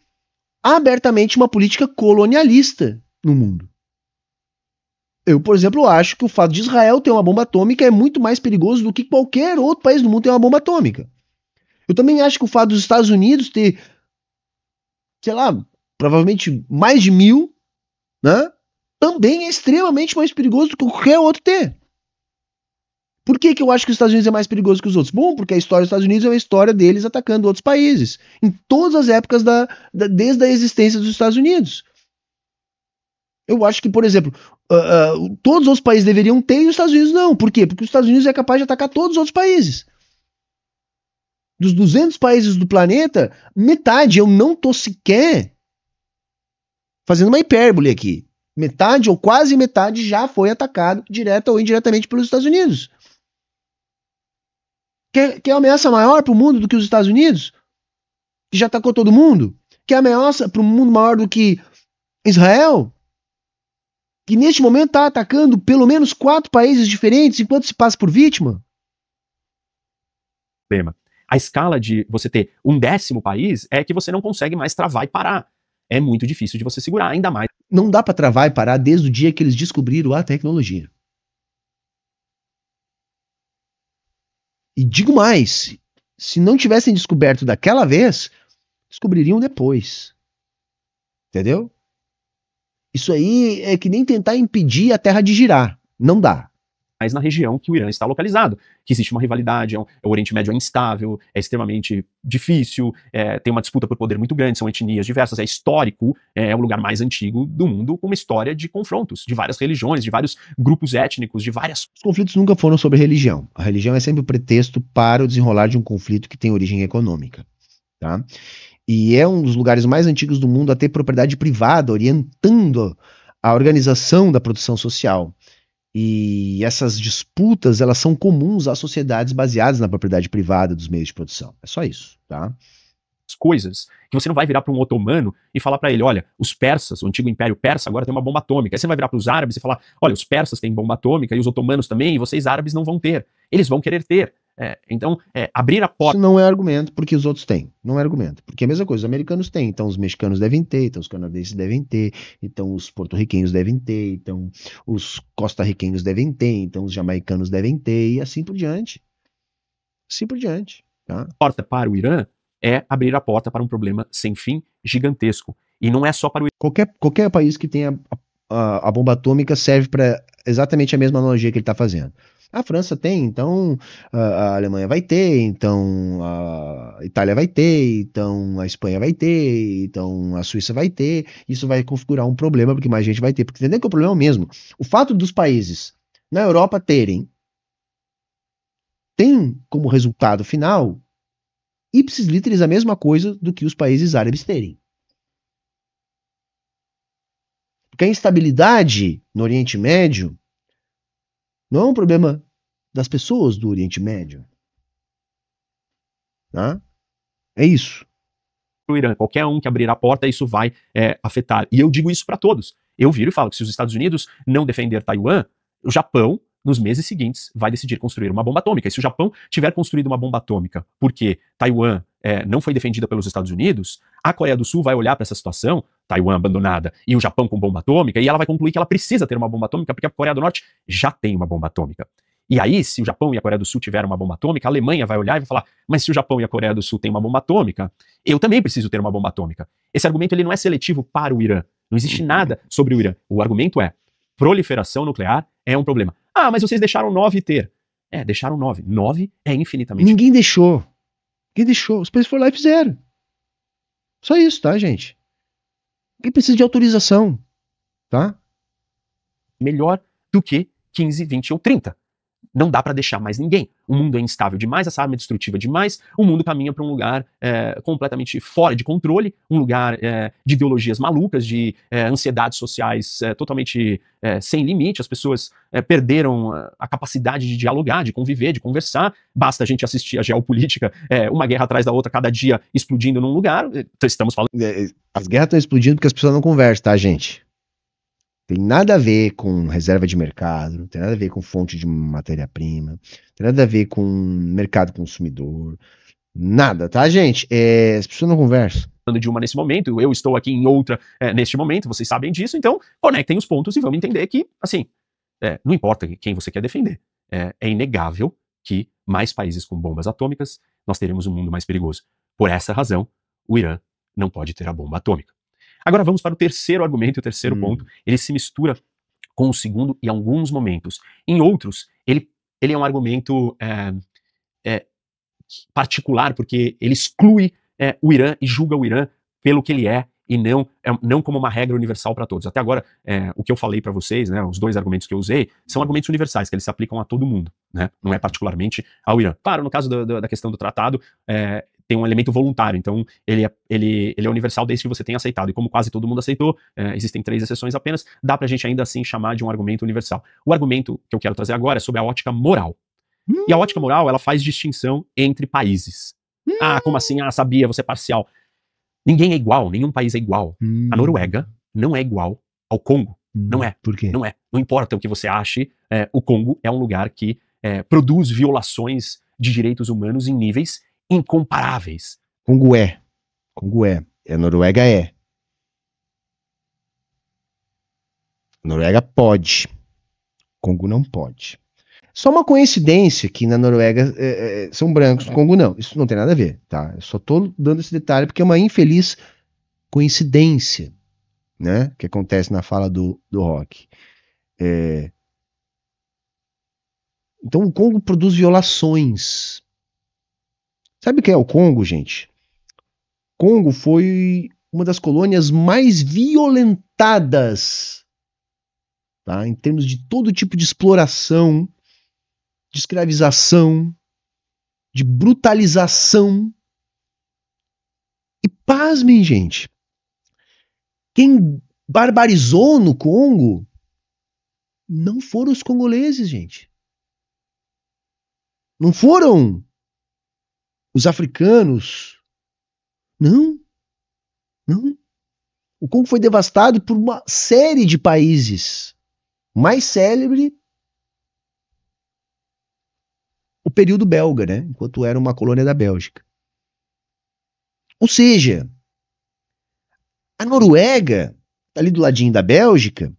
abertamente uma política colonialista no mundo. Eu, por exemplo, acho que o fato de Israel ter uma bomba atômica é muito mais perigoso do que qualquer outro país do mundo ter uma bomba atômica. Eu também acho que o fato dos Estados Unidos ter, sei lá, provavelmente mais de 1000, né, também é extremamente mais perigoso do que qualquer outro ter. Por que que eu acho que os Estados Unidos é mais perigoso que os outros? Bom, porque a história dos Estados Unidos é uma história deles atacando outros países. Em todas as épocas desde a existência dos Estados Unidos. Eu acho que, por exemplo, todos os outros países deveriam ter e os Estados Unidos não. Por quê? Porque os Estados Unidos é capaz de atacar todos os outros países. Dos 200 países do planeta, metade, eu não tô sequer fazendo uma hipérbole aqui. Metade ou quase metade já foi atacado direta ou indiretamente pelos Estados Unidos. Quer ameaça maior para o mundo do que os Estados Unidos? Que já atacou todo mundo? Quer ameaça para um mundo maior do que Israel? Que neste momento está atacando pelo menos 4 países diferentes enquanto se passa por vítima? A escala de você ter um 10º país é que você não consegue mais travar e parar. É muito difícil de você segurar, ainda mais. Não dá para travar e parar desde o dia que eles descobriram a tecnologia. E digo mais, se não tivessem descoberto daquela vez, descobririam depois. Entendeu? Isso aí é que nem tentar impedir a Terra de girar. Não dá. Mas na região que o Irã está localizado, que existe uma rivalidade, o Oriente Médio é instável, é extremamente difícil, tem uma disputa por poder muito grande, são etnias diversas, é histórico, é o lugar mais antigo do mundo com uma história de confrontos, de várias religiões, de vários grupos étnicos, de várias... Os conflitos nunca foram sobre religião. A religião é sempre o pretexto para o desenrolar de um conflito que tem origem econômica. Tá? E é um dos lugares mais antigos do mundo a ter propriedade privada, orientando a organização da produção social. E essas disputas, elas são comuns às sociedades baseadas na propriedade privada dos meios de produção. É só isso, tá? Coisas que você não vai virar para um otomano e falar para ele, olha, os persas, o antigo império persa agora tem uma bomba atômica. Aí você vai virar para os árabes e falar, olha, os persas têm bomba atômica e os otomanos também, e vocês árabes não vão ter. Eles vão querer ter. Então, abrir a porta... Isso não é argumento porque os outros têm. Não é argumento. Porque é a mesma coisa, os americanos têm, então os mexicanos devem ter, então os canadenses devem ter, então os porto-riquenhos devem ter, então os costarriquenhos devem ter, então os jamaicanos devem ter, e assim por diante. Assim por diante. Tá? A porta para o Irã é abrir a porta para um problema sem fim, gigantesco. E não é só para o Irã. Qualquer país que tenha a bomba atômica serve para exatamente a mesma analogia que ele está fazendo. A França tem, então a Alemanha vai ter, então a Itália vai ter, então a Espanha vai ter, então a Suíça vai ter. Isso vai configurar um problema, porque mais gente vai ter. Porque entendeu que o problema é o mesmo. O fato dos países na Europa tem como resultado final, ipsis literis, a mesma coisa do que os países árabes terem. Porque a instabilidade no Oriente Médio não é um problema das pessoas do Oriente Médio. Tá? É isso. O Irã, qualquer um que abrir a porta, isso vai afetar. E eu digo isso para todos. Eu viro e falo que se os Estados Unidos não defender Taiwan, o Japão, nos meses seguintes, vai decidir construir uma bomba atômica. E se o Japão tiver construído uma bomba atômica porque Taiwan não foi defendida pelos Estados Unidos, a Coreia do Sul vai olhar para essa situação, Taiwan abandonada e o Japão com bomba atômica, e ela vai concluir que ela precisa ter uma bomba atômica porque a Coreia do Norte já tem uma bomba atômica. E aí, se o Japão e a Coreia do Sul tiverem uma bomba atômica, a Alemanha vai olhar e vai falar, mas se o Japão e a Coreia do Sul têm uma bomba atômica, eu também preciso ter uma bomba atômica. Esse argumento ele não é seletivo para o Irã. Não existe nada sobre o Irã. O argumento é, proliferação nuclear é um problema. Ah, mas vocês deixaram 9 ter. Deixaram 9. 9 é infinitamente... Ninguém deixou. Ninguém deixou. Os países foram lá e fizeram. Só isso, tá, gente? Ninguém precisa de autorização, tá? Melhor do que 15, 20 ou 30. Não dá para deixar mais ninguém. O mundo é instável demais, essa arma é destrutiva demais, o mundo caminha para um lugar completamente fora de controle, um lugar de ideologias malucas, de ansiedades sociais totalmente sem limite, as pessoas perderam a capacidade de dialogar, de conviver, de conversar, basta a gente assistir a geopolítica, uma guerra atrás da outra, cada dia explodindo num lugar, estamos falando... As guerras estão explodindo porque as pessoas não conversam, tá, gente? Tem nada a ver com reserva de mercado, não tem nada a ver com fonte de matéria-prima, não tem nada a ver com mercado consumidor, nada, tá, gente? As pessoas não conversam. De uma nesse momento, eu estou aqui em outra neste momento, vocês sabem disso, então conectem os pontos e vamos entender que, assim, não importa quem você quer defender, é inegável que mais países com bombas atômicas, nós teremos um mundo mais perigoso. Por essa razão, o Irã não pode ter a bomba atômica. Agora vamos para o terceiro argumento e o terceiro ponto. Ele se mistura com o segundo em alguns momentos. Em outros, ele é um argumento particular, porque ele exclui o Irã e julga o Irã pelo que ele é e não como uma regra universal para todos. Até agora, o que eu falei para vocês, né, os dois argumentos que eu usei, são argumentos universais, que eles se aplicam a todo mundo, né? Não é particularmente ao Irã. Claro, no caso da questão do tratado, tem um elemento voluntário, então ele é universal desde que você tenha aceitado, e como quase todo mundo aceitou, existem 3 exceções apenas, dá pra gente ainda assim chamar de um argumento universal. O argumento que eu quero trazer agora é sobre a ótica moral. E a ótica moral, ela faz distinção entre países. Ah, como assim? Ah, sabia, você é parcial. Ninguém é igual, nenhum país é igual. A Noruega não é igual ao Congo. Não é. Por quê? Não é. Não importa o que você ache, o Congo é um lugar que produz violações de direitos humanos em níveis incomparáveis. Congo é. A Noruega é. A Noruega pode. Congo não pode. Só uma coincidência que na Noruega são brancos, no Congo não. Isso não tem nada a ver, tá? Eu só tô dando esse detalhe porque é uma infeliz coincidência, né? Que acontece na fala do Rock. Então o Congo produz violações. Sabe o que é o Congo, gente? Congo foi uma das colônias mais violentadas, tá? Em termos de todo tipo de exploração, de escravização, de brutalização. E pasmem, gente, quem barbarizou no Congo não foram os congoleses, gente. Não foram os africanos. Não. O Congo foi devastado por uma série de países. O mais célebre, o período belga, né? Enquanto era uma colônia da Bélgica. Ou seja, a Noruega, ali do ladinho da Bélgica,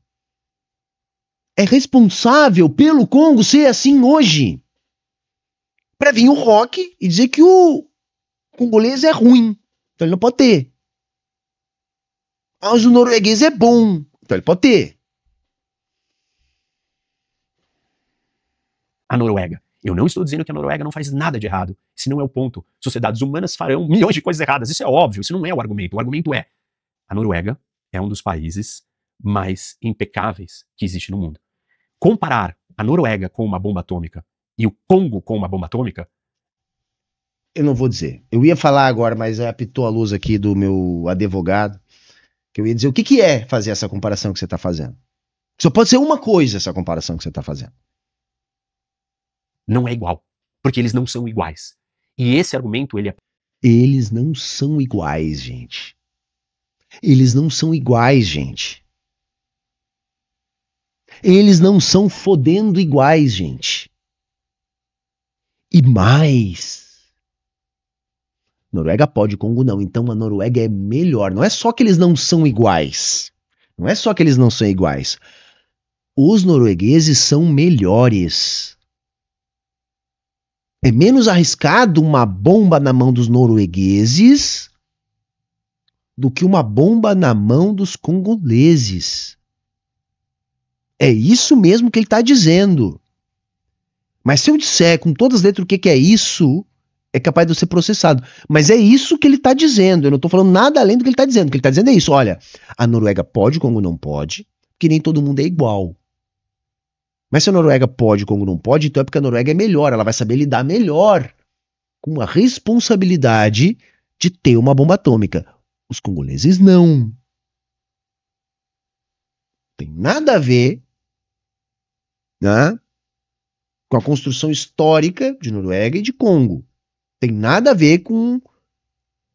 é responsável pelo Congo ser assim hoje. Para vir o Rock e dizer que o congolês é ruim, então ele não pode ter. Mas o norueguês é bom, então ele pode ter. A Noruega. Eu não estou dizendo que a Noruega não faz nada de errado. Esse não é o ponto. Sociedades humanas farão milhões de coisas erradas. Isso é óbvio, isso não é o argumento. O argumento é: a Noruega é um dos países mais impecáveis que existe no mundo. Comparar a Noruega com uma bomba atômica e o Congo com uma bomba atômica... Eu não vou dizer. Eu ia falar agora, mas apitou a luz aqui do meu advogado, que eu ia dizer o que é fazer essa comparação que você está fazendo. Só pode ser uma coisa essa comparação que você está fazendo. Não é igual, porque eles não são iguais. E esse argumento, ele é... Eles não são iguais, gente. Eles não são iguais, gente. Eles não são fodendo iguais, gente. E mais, Noruega pode, Congo não. Então a Noruega é melhor. Não é só que eles não são iguais. Não é só que eles não são iguais. Os noruegueses são melhores. É menos arriscado uma bomba na mão dos noruegueses do que uma bomba na mão dos congoleses. É isso mesmo que ele está dizendo. Mas se eu disser com todas as letras o que é isso, é capaz de ser processado. Mas é isso que ele está dizendo. Eu não estou falando nada além do que ele está dizendo. O que ele está dizendo é isso. Olha, a Noruega pode, o Congo não pode, porque nem todo mundo é igual. Mas se a Noruega pode, o Congo não pode, então é porque a Noruega é melhor. Ela vai saber lidar melhor com a responsabilidade de ter uma bomba atômica. Os congoleses não. Tem nada a ver, né, com a construção histórica de Noruega e de Congo. Tem nada a ver com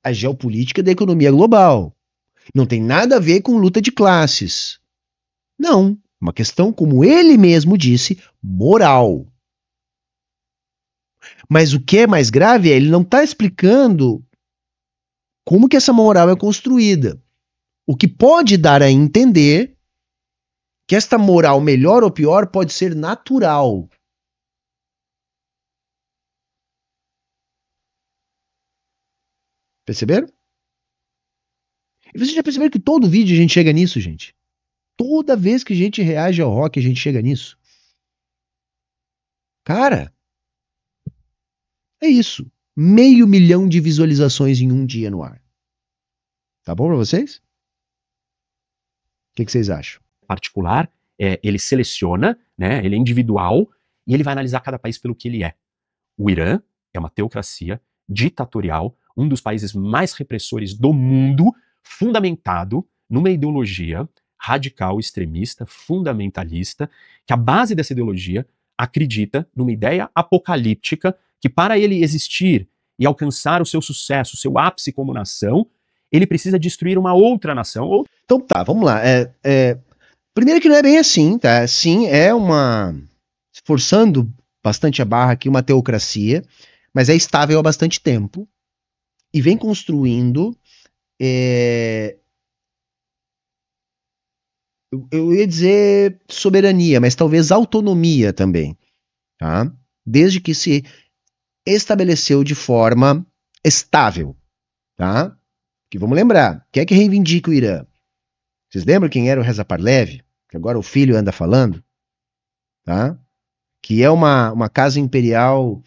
a geopolítica da economia global. Não tem nada a ver com luta de classes. Não. Uma questão, como ele mesmo disse, moral. Mas o que é mais grave é ele não está explicando como que essa moral é construída. O que pode dar a entender que esta moral, melhor ou pior, pode ser natural. Perceberam? E vocês já perceberam que todo vídeo a gente chega nisso, gente? Toda vez que a gente reage ao rock, a gente chega nisso. Cara, é isso. 500 mil de visualizações em um dia no ar. Tá bom pra vocês? O que vocês acham? Particular, ele seleciona, né, ele é individual, e ele vai analisar cada país pelo que ele é. O Irã é uma teocracia ditatorial, um dos países mais repressores do mundo, fundamentado numa ideologia radical, extremista, fundamentalista, que a base dessa ideologia acredita numa ideia apocalíptica que para ele existir e alcançar o seu sucesso, o seu ápice como nação, ele precisa destruir uma outra nação. Então tá, vamos lá. Primeiro que não é bem assim, tá? Sim, é uma... forçando bastante a barra aqui, uma teocracia, mas é estável há bastante tempo e vem construindo... Eu ia dizer soberania, mas talvez autonomia também, tá? Desde que se estabeleceu de forma estável, tá? Que vamos lembrar, quem é que reivindica o Irã? Vocês lembram quem era o Reza Pahlavi? Que agora o filho anda falando, tá? Que é uma casa imperial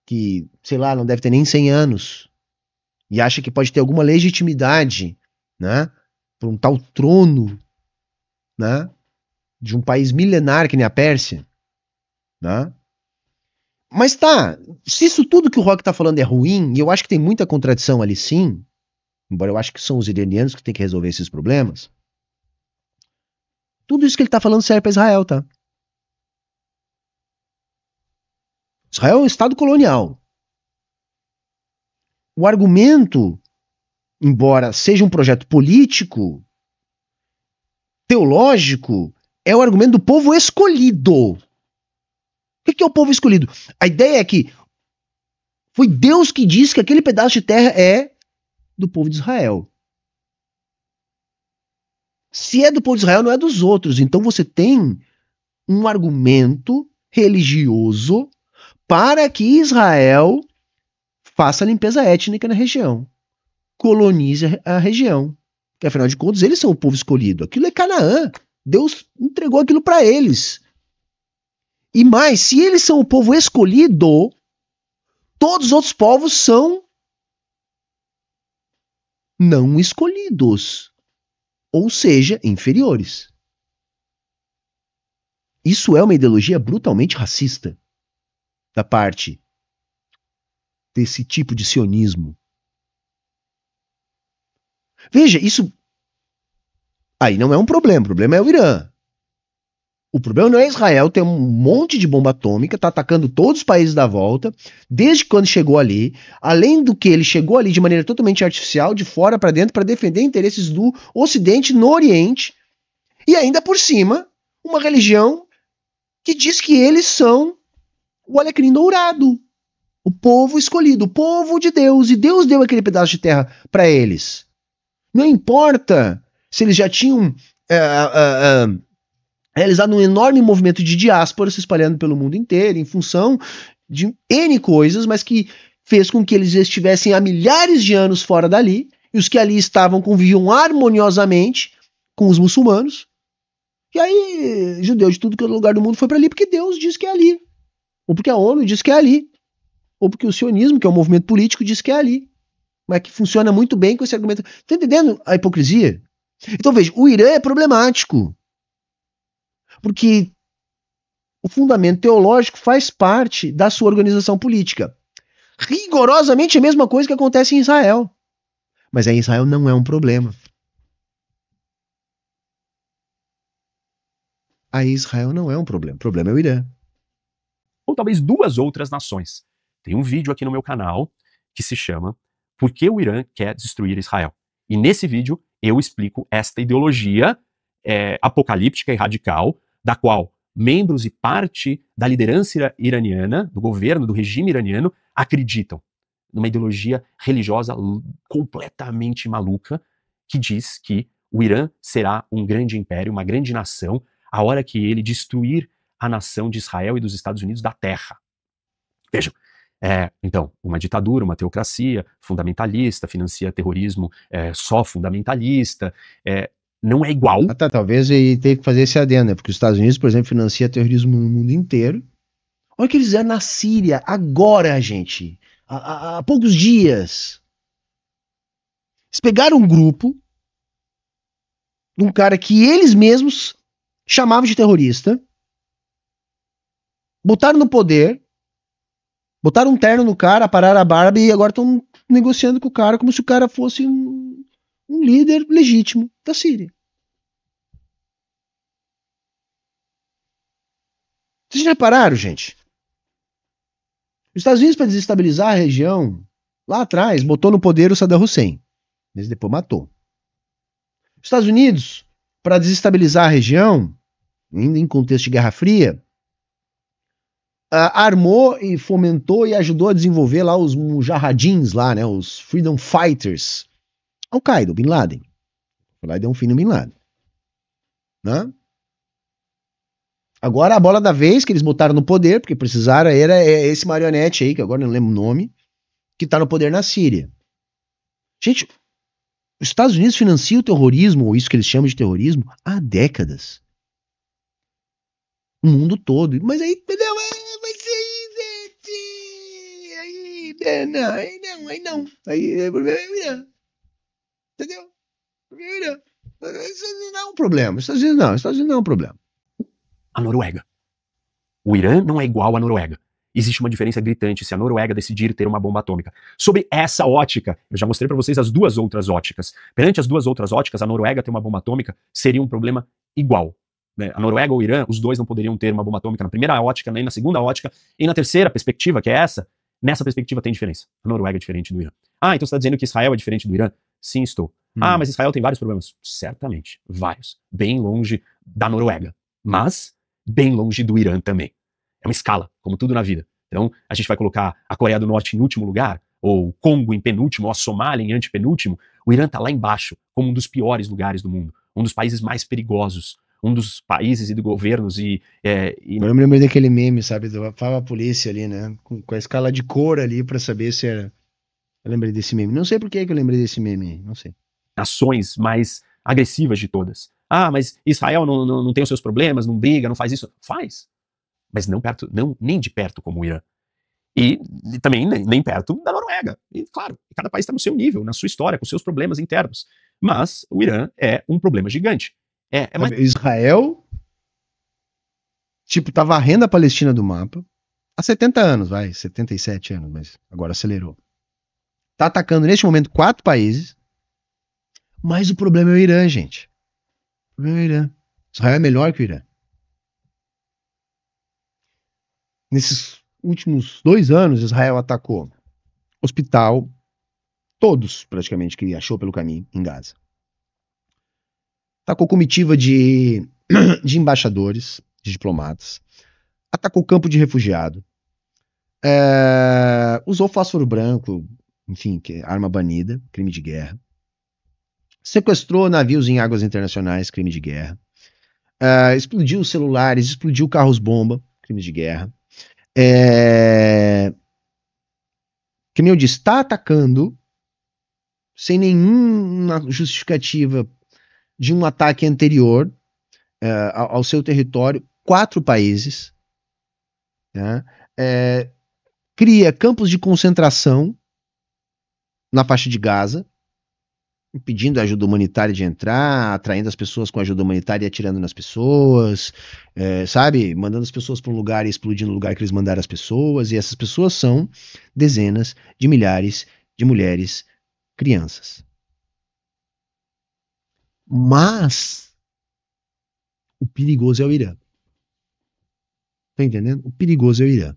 que, sei lá, não deve ter nem 100 anos e acha que pode ter alguma legitimidade, né? Por um tal trono, né, de um país milenar que nem a Pérsia, né? Mas tá, se isso tudo que o Rock tá falando é ruim, e eu acho que tem muita contradição ali sim, embora eu acho que são os iranianos que têm que resolver esses problemas, tudo isso que ele tá falando serve para Israel, tá? Israel é um estado colonial. O argumento, embora seja um projeto político, teológico, é o argumento do povo escolhido. O que é o povo escolhido? A ideia é que foi Deus que disse que aquele pedaço de terra é do povo de Israel. Se é do povo de Israel, não é dos outros. Então você tem um argumento religioso para que Israel faça a limpeza étnica na região, colonize a região. Que afinal de contas eles são o povo escolhido. Aquilo é Canaã. Deus entregou aquilo para eles. E mais, se eles são o povo escolhido, todos os outros povos são não escolhidos. Ou seja, inferiores. Isso é uma ideologia brutalmente racista da parte desse tipo de sionismo. Veja, isso aí não é um problema. O problema é o Irã. O problema não é Israel ter um monte de bomba atômica, tá atacando todos os países da volta, desde quando chegou ali. Além do que ele chegou ali de maneira totalmente artificial, de fora para dentro, para defender interesses do Ocidente no Oriente. E ainda por cima, uma religião que diz que eles são o alecrim dourado. O povo escolhido, o povo de Deus. E Deus deu aquele pedaço de terra para eles. Não importa se eles já tinham realizado um enorme movimento de diáspora se espalhando pelo mundo inteiro, em função de N coisas, mas que fez com que eles estivessem há milhares de anos fora dali, e os que ali estavam conviviam harmoniosamente com os muçulmanos. E aí, judeu de tudo que é lugar do mundo foi para ali porque Deus diz que é ali. Ou porque a ONU diz que é ali. ou porque o sionismo, que é um movimento político, diz que é ali. Mas que funciona muito bem com esse argumento. Tá entendendo a hipocrisia? Então veja, o Irã é problemático. Porque o fundamento teológico faz parte da sua organização política. Rigorosamente a mesma coisa que acontece em Israel. Mas aí Israel não é um problema. Aí Israel não é um problema. O problema é o Irã. Ou talvez duas outras nações. Tem um vídeo aqui no meu canal que se chama Por que o Irã quer destruir Israel? E nesse vídeo eu explico esta ideologia apocalíptica e radical, da qual membros e parte da liderança iraniana, do governo, do regime iraniano, acreditam numa ideologia religiosa completamente maluca, que diz que o Irã será um grande império, uma grande nação, a hora que ele destruir a nação de Israel e dos Estados Unidos da terra. Vejam, então, uma ditadura, uma teocracia fundamentalista, financia terrorismo só fundamentalista, não é igual. Talvez ele tenha que fazer esse adendo, né? Porque os Estados Unidos, por exemplo, financia terrorismo no mundo inteiro. Olha o que eles fizeram na Síria, agora, gente. Há poucos dias. Eles pegaram um grupo de um cara que eles mesmos chamavam de terrorista, botaram no poder, botaram um terno no cara, pararam a barba e agora estão negociando com o cara como se o cara fosse um líder legítimo da Síria. Vocês já repararam, gente? Os Estados Unidos, para desestabilizar a região, lá atrás, botou no poder o Saddam Hussein. Mas depois matou. Os Estados Unidos, para desestabilizar a região, ainda em contexto de Guerra Fria, armou e fomentou e ajudou a desenvolver lá os mujahidins lá, né, os freedom fighters. Al-Qaeda, Bin Laden. Foi lá e deu um fim no Bin Laden. Né? Agora a bola da vez que eles botaram no poder, porque precisaram, era esse marionete aí, que agora não lembro o nome, que tá no poder na Síria. Gente, os Estados Unidos financiam o terrorismo, ou isso que eles chamam de terrorismo, há décadas. O mundo todo. Mas aí, entendeu? Aí não. Aí o problema é o Irã. Entendeu? O problema é o Irã. Isso não é um problema. Estados Unidos não é um problema. A Noruega. O Irã não é igual à Noruega. Existe uma diferença gritante se a Noruega decidir ter uma bomba atômica. Sobre essa ótica, eu já mostrei para vocês as duas outras óticas. Perante as duas outras óticas, a Noruega ter uma bomba atômica seria um problema igual. Né? A Noruega ou o Irã, os dois não poderiam ter uma bomba atômica na primeira ótica, nem na segunda ótica, e na terceira perspectiva, que é essa, nessa perspectiva tem diferença. A Noruega é diferente do Irã. Então você está dizendo que Israel é diferente do Irã? Sim, estou. Mas Israel tem vários problemas. Certamente, vários. Bem longe da Noruega. Mas bem longe do Irã também. É uma escala, como tudo na vida. Então, a gente vai colocar a Coreia do Norte em último lugar, ou o Congo em penúltimo, ou a Somália em antepenúltimo. O Irã está lá embaixo, como um dos piores lugares do mundo, um dos países mais perigosos, um dos países e de governos Eu me lembrei daquele meme, sabe, fala a polícia ali, né, com a escala de cor ali pra saber se era... Eu lembrei desse meme. Não sei por que eu lembrei desse meme, não sei. Nações mais agressivas de todas. Mas Israel não tem os seus problemas, não briga, não faz isso. Faz. Mas não nem de perto como o Irã. E também nem perto da Noruega. E claro, cada país está no seu nível, na sua história, com seus problemas internos. Mas o Irã é um problema gigante. Israel, tá varrendo a Palestina do mapa há 70 anos, 77 anos, mas agora acelerou. Tá atacando neste momento 4 países, mas o problema é o Irã, gente. O problema é o Irã. Israel é melhor que o Irã. Nesses últimos 2 anos, Israel atacou hospital, todos praticamente que achou pelo caminho em Gaza. Atacou comitiva de embaixadores, de diplomatas. Atacou campo de refugiado. Usou fósforo branco, enfim, que é arma banida, crime de guerra. Sequestrou navios em águas internacionais, crime de guerra. Explodiu celulares, explodiu carros-bomba, crime de guerra. Que nem eu disse, está atacando sem nenhuma justificativa de um ataque anterior ao seu território, 4 países, né? cria campos de concentração na faixa de Gaza, impedindo a ajuda humanitária de entrar, atraindo as pessoas com ajuda humanitária e atirando nas pessoas, sabe? Mandando as pessoas para um lugar e explodindo o lugar que eles mandaram as pessoas, e essas pessoas são dezenas de milhares de mulheres, crianças. Mas o perigoso é o Irã. Tá entendendo? O perigoso é o Irã.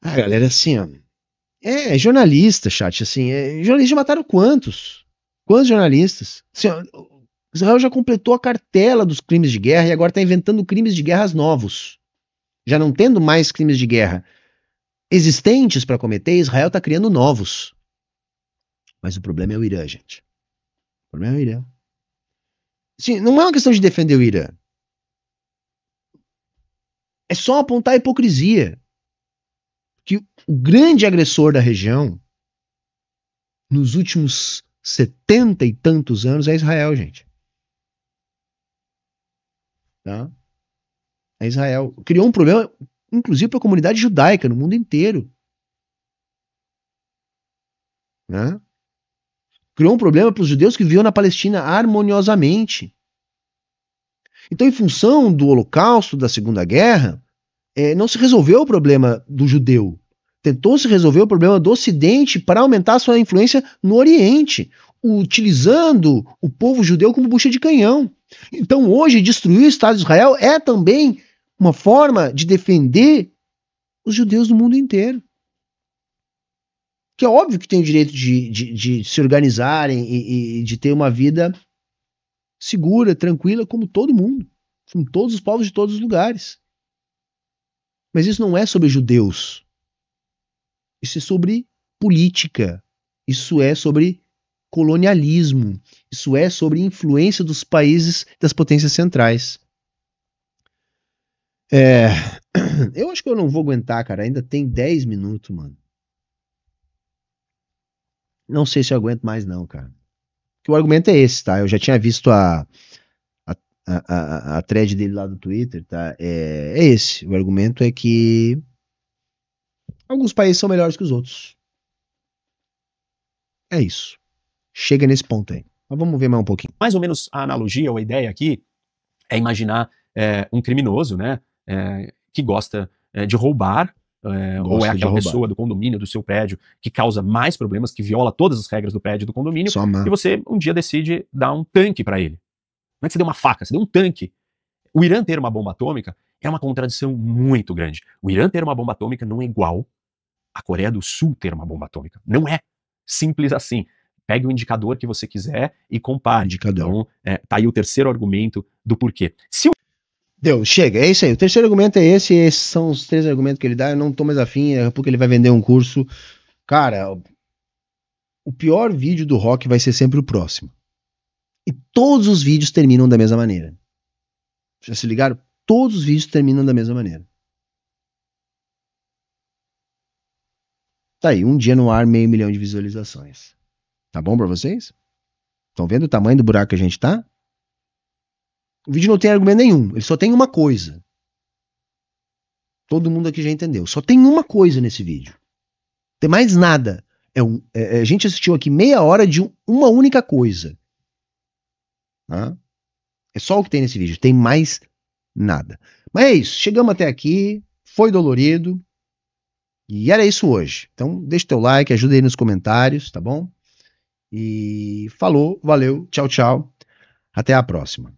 Ah, galera, assim, ó. Jornalista, chat, assim. Jornalistas já mataram quantos? Quantos jornalistas? Assim, ó, Israel já completou a cartela dos crimes de guerra e agora está inventando crimes de guerras novos. Já não tendo mais crimes de guerra existentes para cometer, Israel está criando novos. Mas o problema é o Irã, gente. O problema é o Irã. Assim, não é uma questão de defender o Irã. É só apontar a hipocrisia. Que o grande agressor da região, nos últimos 70 e tantos anos, é Israel, gente. Tá? É Israel. Criou um problema, inclusive, para a comunidade judaica no mundo inteiro. Né? Criou um problema para os judeus que viviam na Palestina harmoniosamente. Então, em função do Holocausto, da Segunda Guerra, não se resolveu o problema do judeu. Tentou se resolver o problema do Ocidente para aumentar a sua influência no Oriente, utilizando o povo judeu como bucha de canhão. Então, hoje, destruir o Estado de Israel é também uma forma de defender os judeus do mundo inteiro. Que é óbvio que tem o direito de se organizarem e de ter uma vida segura, tranquila, como todo mundo. Como todos os povos de todos os lugares. Mas isso não é sobre judeus. Isso é sobre política. Isso é sobre colonialismo. Isso é sobre influência dos países das potências centrais. Eu acho que eu não vou aguentar, cara. Ainda tem 10 minutos, mano. Não sei se eu aguento mais, não, cara. Porque o argumento é esse, tá? Eu já tinha visto a thread dele lá do Twitter, tá? É esse. O argumento é que alguns países são melhores que os outros. É isso. Chega nesse ponto aí. Mas vamos ver mais um pouquinho. Mais ou menos a analogia ou a ideia aqui é imaginar um criminoso, né? Que gosta de roubar, ou é aquela pessoa do condomínio, do seu prédio, que causa mais problemas, que viola todas as regras do prédio do condomínio, e você um dia decide dar um tanque para ele. Não é que você deu uma faca, você deu um tanque. O Irã ter uma bomba atômica é uma contradição muito grande. O Irã ter uma bomba atômica não é igual a Coreia do Sul ter uma bomba atômica. Não é simples assim. Pegue o indicador que você quiser e compare. Então, tá aí o terceiro argumento do porquê. Deu, chega, é isso aí. O terceiro argumento é esse, esses são os 3 argumentos que ele dá. Eu não tô mais afim, porque ele vai vender um curso. Cara, o pior vídeo do Rock vai ser sempre o próximo. E todos os vídeos terminam da mesma maneira. Já se ligaram? Todos os vídeos terminam da mesma maneira. Tá aí, um dia no ar, 500 mil de visualizações. Tá bom pra vocês? Estão vendo o tamanho do buraco que a gente tá? O vídeo não tem argumento nenhum, ele só tem uma coisa. Todo mundo aqui já entendeu. Só tem uma coisa nesse vídeo. Não tem mais nada. A gente assistiu aqui meia hora de uma única coisa. Tá? É só o que tem nesse vídeo, tem mais nada. Mas é isso, chegamos até aqui, foi dolorido, e era isso hoje. Então deixa o teu like, ajuda aí nos comentários, tá bom? E falou, valeu, tchau, tchau, até a próxima.